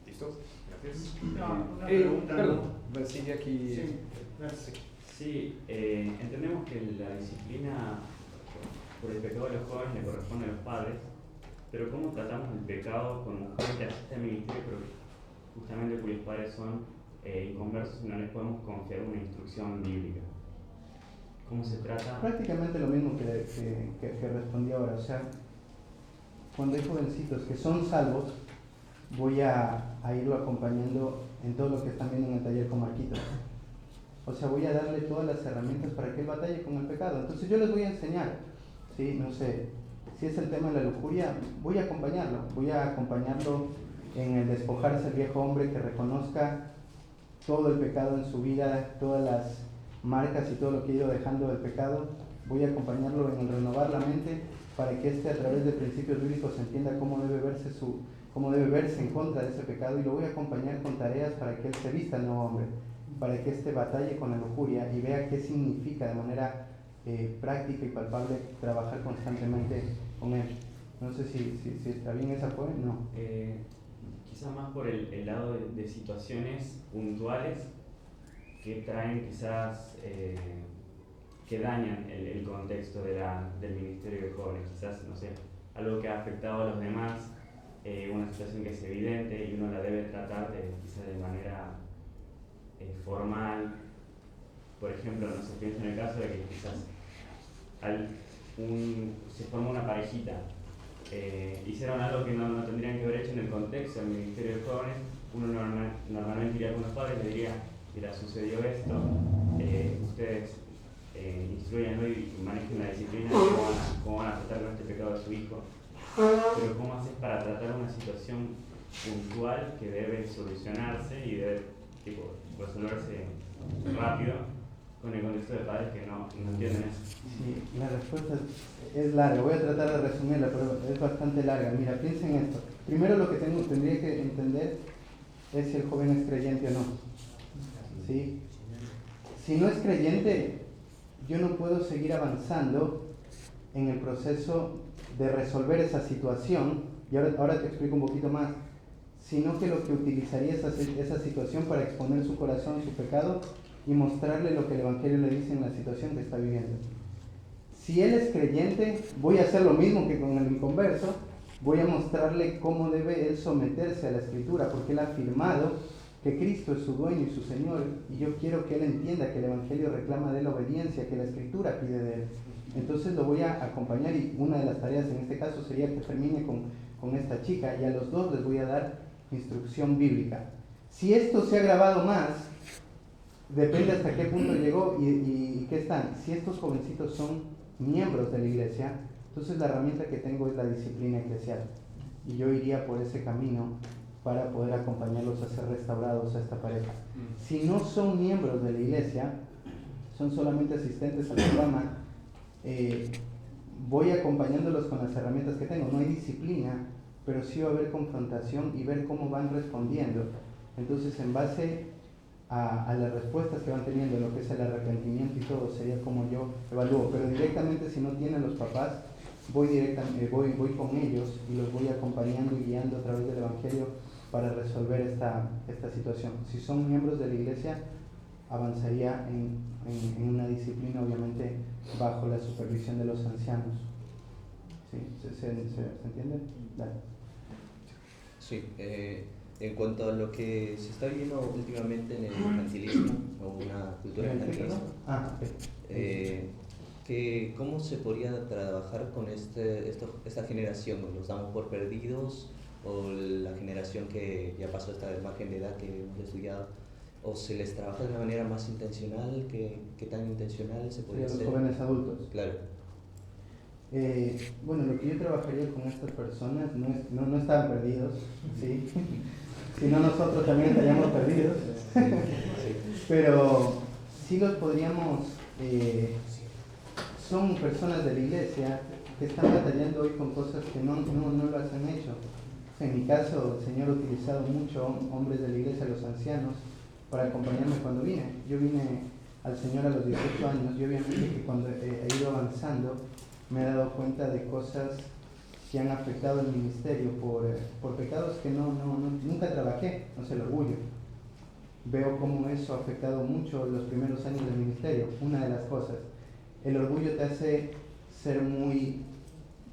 ¿Listos? Gracias. No, una pregunta. Perdón, sigue aquí. Sí, gracias. Sí, entendemos que la disciplina por el pecado de los jóvenes le corresponde a los padres, pero ¿cómo tratamos el pecado con un joven que asiste al ministerio, pero justamente cuyos padres son inconversos y no les podemos confiar una instrucción bíblica? ¿Cómo se trata? Prácticamente lo mismo que respondí ahora. O sea, cuando hay jovencitos que son salvos, voy a irlo acompañando en todo lo que están viendo en el taller con Marquitos. O sea, voy a darle todas las herramientas para que él batalle con el pecado. Entonces yo les voy a enseñar, ¿sí? No sé, si es el tema de la lujuria, voy a acompañarlo en el despojarse del viejo hombre, que reconozca todo el pecado en su vida, todas las marcas y todo lo que he ido dejando del pecado. Voy a acompañarlo en el renovar la mente para que a través de principios bíblicos entienda cómo debe verse en contra de ese pecado, y lo voy a acompañar con tareas para que él se vista el nuevo hombre, para que batalle con la lujuria y vea qué significa de manera práctica y palpable trabajar constantemente con él. No sé si está bien esa fue, no. Quizá más por el lado de situaciones puntuales que traen quizás, que dañan el contexto del ministerio de jóvenes. Quizás, no sé, algo que ha afectado a los demás, una situación que es evidente y uno la debe tratar quizás de manera formal. Por ejemplo, no se piensa en el caso de que quizás se forma una parejita, hicieron algo que no tendrían que haber hecho en el contexto del Ministerio de Jóvenes. Uno normalmente iría con los padres y le diría, mira, sucedió esto, ustedes instruyanlo y manejen la disciplina, cómo van a tratar con este pecado de su hijo. Pero ¿cómo haces para tratar una situación puntual que debe solucionarse y debe resolverse rápido con el contexto de padres que no entienden eso? Sí, la respuesta es larga, voy a tratar de resumirla, pero es bastante larga. Mira, piensa en esto. Primero lo que tendría que entender es si el joven es creyente o no. ¿Sí? Si no es creyente, yo no puedo seguir avanzando en el proceso de resolver esa situación, y ahora te explico un poquito más, sino que lo que utilizaría esa situación para exponer su corazón, su pecado, y mostrarle lo que el Evangelio le dice en la situación que está viviendo. Si él es creyente, voy a hacer lo mismo que con el inconverso, voy a mostrarle cómo debe él someterse a la Escritura, porque él ha afirmado que Cristo es su dueño y su Señor, y yo quiero que él entienda que el Evangelio reclama de él la obediencia que la Escritura pide de él. Entonces lo voy a acompañar, y una de las tareas en este caso sería que termine con esta chica, y a los dos les voy a dar instrucción bíblica. Si esto se ha agravado más, depende hasta qué punto llegó y qué están. Si estos jovencitos son miembros de la iglesia, entonces la herramienta que tengo es la disciplina eclesial, y yo iría por ese camino para poder acompañarlos a ser restaurados a esta pareja. Si no son miembros de la iglesia, son solamente asistentes al programa, voy acompañándolos con las herramientas que tengo. No hay disciplina, pero sí va a haber confrontación y ver cómo van respondiendo. Entonces, en base a las respuestas que van teniendo, lo que es el arrepentimiento y todo, sería como yo evalúo. Pero directamente, si no tienen los papás, voy con ellos y los voy acompañando y guiando a través del Evangelio para resolver esta situación. Si son miembros de la iglesia, avanzaría en una disciplina, obviamente bajo la supervisión de los ancianos. ¿Sí? ¿Se entiende? Dale. Sí, en cuanto a lo que se está viendo últimamente en el infantilismo o una cultura infantilista, Ok. ¿cómo se podría trabajar con esta generación? ¿Los damos por perdidos? ¿O la generación que ya pasó esta margen de edad que hemos estudiado? ¿O se les trabaja de una manera más intencional? ¿Qué tan intencional se podría Los hacer? jóvenes adultos. Claro. Bueno, lo que yo trabajaría con estas personas no estaban perdidos, ¿sí? Si no, nosotros también estaríamos perdidos. Pero sí los podríamos, son personas de la iglesia que están batallando hoy con cosas que no las han hecho. En mi caso, el Señor ha utilizado mucho hombres de la iglesia, los ancianos, para acompañarme cuando vine. Yo vine al Señor a los 18 años y obviamente que cuando he ido avanzando me he dado cuenta de cosas que han afectado el ministerio por pecados que nunca trabajé, no sé, el orgullo. Veo cómo eso ha afectado mucho los primeros años del ministerio. Una de las cosas, el orgullo te hace ser muy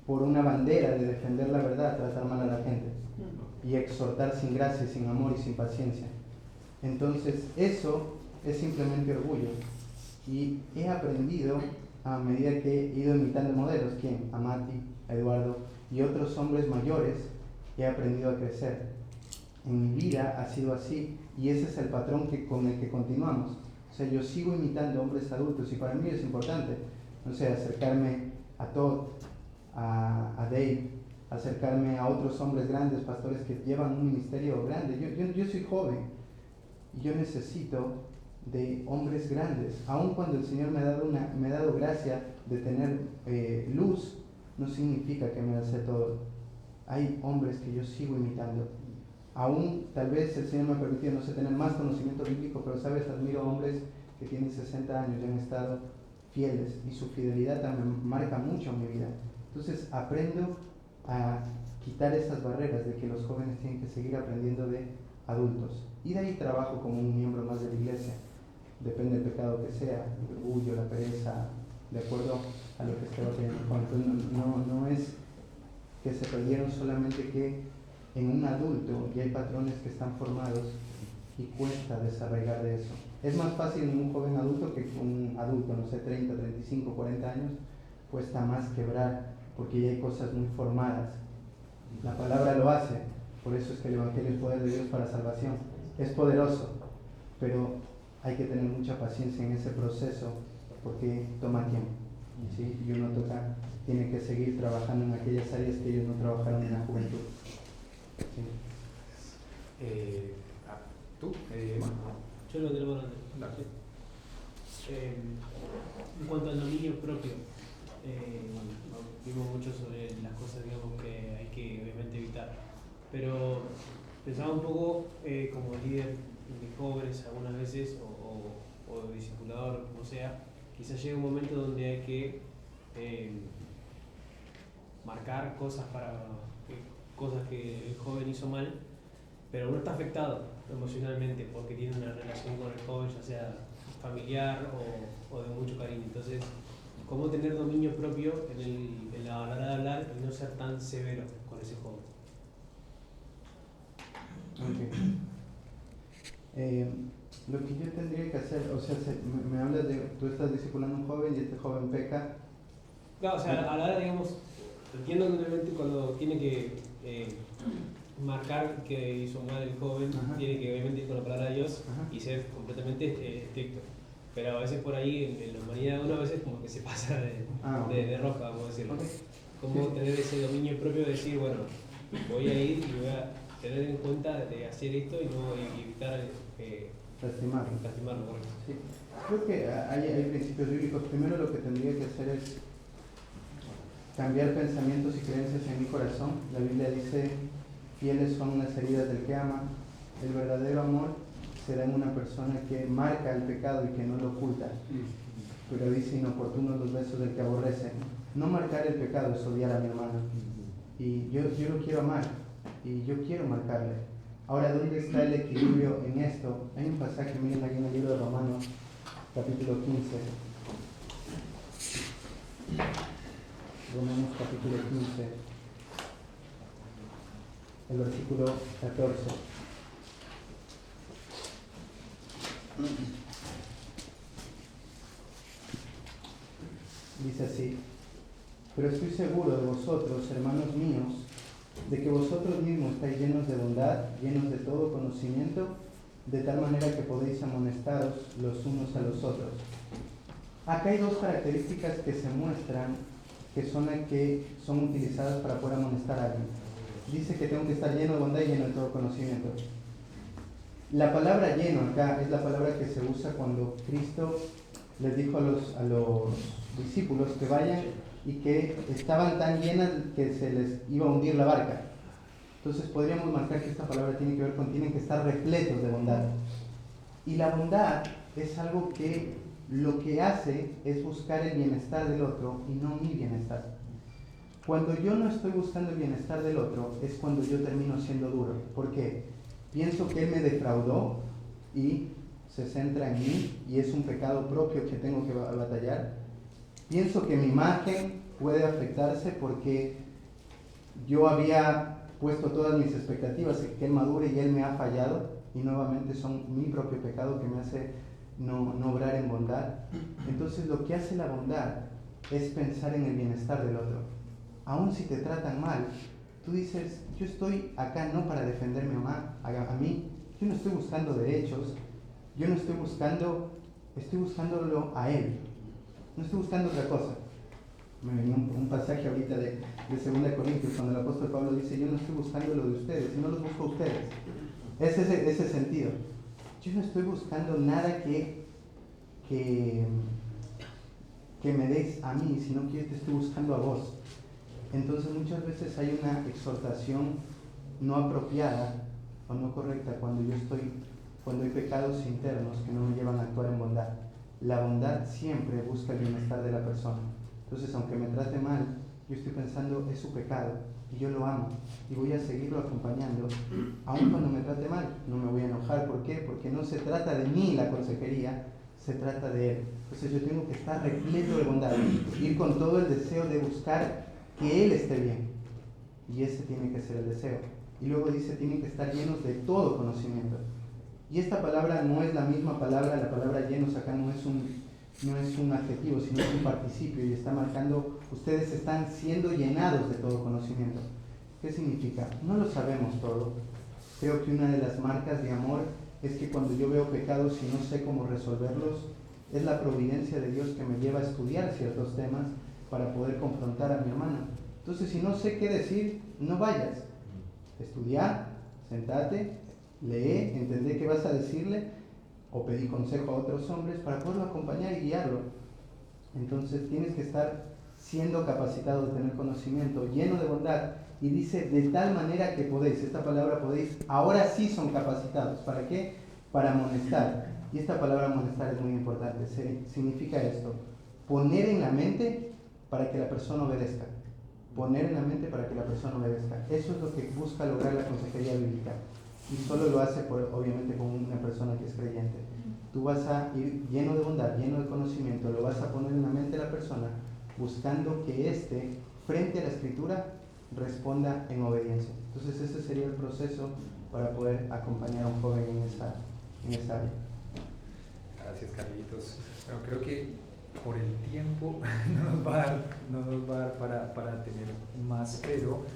por una bandera de defender la verdad, tratar mal a la gente y exhortar sin gracia, sin amor y sin paciencia. Entonces eso es simplemente orgullo y he aprendido a medida que he ido imitando modelos, ¿quién? A Mati, a Eduardo y otros hombres mayores, he aprendido a crecer. En mi vida ha sido así y ese es el patrón con el que continuamos. O sea, yo sigo imitando hombres adultos y para mí es importante, no sé, acercarme a Todd, a Dave, acercarme a otros hombres grandes, pastores que llevan un ministerio grande. Yo soy joven y yo necesito de hombres grandes. Aun cuando el Señor me ha dado gracia de tener luz, no significa que me hace todo. Hay hombres que yo sigo imitando. Aún tal vez el Señor me ha permitido, no sé, tener más conocimiento bíblico, pero sabes, admiro hombres que tienen 60 años y han estado fieles y su fidelidad también marca mucho en mi vida. Entonces aprendo a quitar esas barreras de que los jóvenes tienen que seguir aprendiendo de adultos. Y de ahí trabajo como un miembro más de la iglesia. Depende del pecado que sea, el orgullo, la pereza, de acuerdo a lo que esté batallando con. Entonces no es que se perdieron, solamente que en un adulto ya hay patrones que están formados y cuesta desarraigar de eso. Es más fácil en un joven adulto que un adulto, no sé, 30, 35, 40 años, cuesta más quebrar porque ya hay cosas muy formadas. La palabra lo hace, por eso es que el Evangelio es poder de Dios para salvación. Es poderoso, pero hay que tener mucha paciencia en ese proceso porque toma tiempo, ¿sí? Y uno tiene que seguir trabajando en aquellas áreas que ellos no trabajaron en la juventud. ¿Sí? ¿Tú? Yo lo tengo grande. Dale. En cuanto al dominio propio, vimos mucho sobre las cosas, digamos, que hay que obviamente evitar, pero pensaba un poco como líder de jóvenes algunas veces o discipulador, como sea, quizás llega un momento donde hay que marcar cosas cosas que el joven hizo mal, pero uno está afectado emocionalmente porque tiene una relación con el joven, ya sea familiar o de mucho cariño. Entonces, ¿cómo tener dominio propio en la hora de hablar y no ser tan severo con ese joven? Okay. Lo que yo tendría que hacer, o sea, me hablas de, tú estás discipulando a un joven y este joven peca. Claro, o sea, a la hora, digamos, entiendo que obviamente cuando tiene que marcar que hizo mal el joven, Ajá. tiene que obviamente ir con la palabra de Dios. Ajá. Y ser completamente estricto. Pero a veces por ahí, en la humanidad de uno, a veces como que se pasa de rosca, vamos a decirlo. Okay. Cómo Sí. tener ese dominio propio de decir, bueno, voy a ir y voy a tener en cuenta de hacer esto y evitar lastimarlo, correcto. Sí. Creo que hay principios bíblicos. Primero lo que tendría que hacer es cambiar pensamientos y creencias en mi corazón. La Biblia dice, fieles son las heridas del que ama. El verdadero amor será en una persona que marca el pecado y que no lo oculta. Pero dice, inoportunos los besos del que aborrece. No marcar el pecado es odiar a mi hermano. Y yo lo quiero amar y yo quiero marcarle. Ahora, ¿dónde está el equilibrio en esto? Hay un pasaje, miren aquí en el libro de Romanos, capítulo 15. Romanos capítulo 15, el versículo 14. Dice así: pero estoy seguro de vosotros, hermanos míos, de que vosotros mismos estáis llenos de bondad, llenos de todo conocimiento, de tal manera que podéis amonestaros los unos a los otros. Acá hay dos características que se muestran, que son las que son utilizadas para poder amonestar a alguien. Dice que tengo que estar lleno de bondad y lleno de todo conocimiento. La palabra lleno acá es la palabra que se usa cuando Cristo les dijo a los discípulos que vayan y que estaban tan llenas que se les iba a hundir la barca. Entonces podríamos marcar que esta palabra tiene que ver con tienen que estar repletos de bondad. Y la bondad es algo que lo que hace es buscar el bienestar del otro y no mi bienestar. Cuando yo no estoy buscando el bienestar del otro es cuando yo termino siendo duro. ¿Por qué? Pienso que él me defraudó y se centra en mí y es un pecado propio que tengo que batallar. Pienso que mi imagen puede afectarse porque yo había puesto todas mis expectativas en que él madure y él me ha fallado y nuevamente son mi propio pecado que me hace no obrar en bondad. Entonces lo que hace la bondad es pensar en el bienestar del otro. Aun si te tratan mal, tú dices, yo estoy acá no para defenderme a mí, yo no estoy buscando derechos, yo no estoy buscándolo a él, no estoy buscando otra cosa. Me venía un pasaje ahorita de 2 Corintios, cuando el apóstol Pablo dice, yo no estoy buscando lo de ustedes, no los busco a ustedes. Es ese sentido. Yo no estoy buscando nada que me des a mí, sino que yo te estoy buscando a vos. Entonces muchas veces hay una exhortación no apropiada o no correcta cuando hay pecados internos que no me llevan a actuar en bondad. La bondad siempre busca el bienestar de la persona. Entonces, aunque me trate mal, yo estoy pensando, es su pecado, y yo lo amo, y voy a seguirlo acompañando, aun cuando me trate mal. No me voy a enojar. ¿Por qué? Porque no se trata de mí la consejería, se trata de él. Entonces yo tengo que estar repleto de bondad, ir con todo el deseo de buscar que él esté bien. Y ese tiene que ser el deseo. Y luego dice, tienen que estar llenos de todo conocimiento. Y esta palabra no es la misma palabra, la palabra llenos acá no es un adjetivo, sino es un participio y está marcando, ustedes están siendo llenados de todo conocimiento. ¿Qué significa? No lo sabemos todo. Creo que una de las marcas de amor es que cuando yo veo pecados y no sé cómo resolverlos, es la providencia de Dios que me lleva a estudiar ciertos temas para poder confrontar a mi hermano. Entonces, si no sé qué decir, no vayas. Estudia, sentate, lee, entendé qué vas a decirle, o pedí consejo a otros hombres para poderlo acompañar y guiarlo. Entonces tienes que estar siendo capacitado de tener conocimiento, lleno de bondad, y dice de tal manera que podéis, esta palabra podéis, ahora sí son capacitados. ¿Para qué? Para amonestar. Y esta palabra amonestar es muy importante. Significa esto: poner en la mente para que la persona obedezca. Poner en la mente para que la persona obedezca. Eso es lo que busca lograr la consejería bíblica. Y solo lo hace, obviamente, con una persona que es creyente. Tú vas a ir lleno de bondad, lleno de conocimiento, lo vas a poner en la mente de la persona, buscando que éste, frente a la Escritura, responda en obediencia. Entonces ese sería el proceso para poder acompañar a un joven en esa área. Gracias, Carlitos. Bueno, creo que por el tiempo no nos va a dar para tener más, pero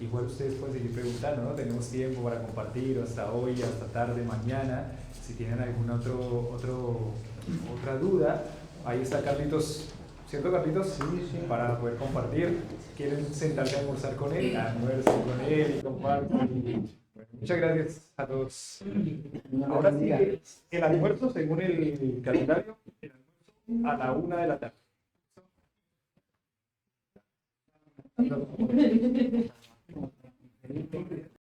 igual ustedes pueden seguir preguntando, ¿no? Tenemos tiempo para compartir hasta hoy, hasta tarde, mañana. Si tienen alguna otra duda, ahí está Carlitos, ¿cierto, Carlitos? Sí. Para poder compartir. ¿Quieren sentarse a almorzar con él? Almuercen con él y compartan. Bueno, muchas gracias a todos. Ahora sí, el almuerzo, según el calendario, a la 1 de la tarde.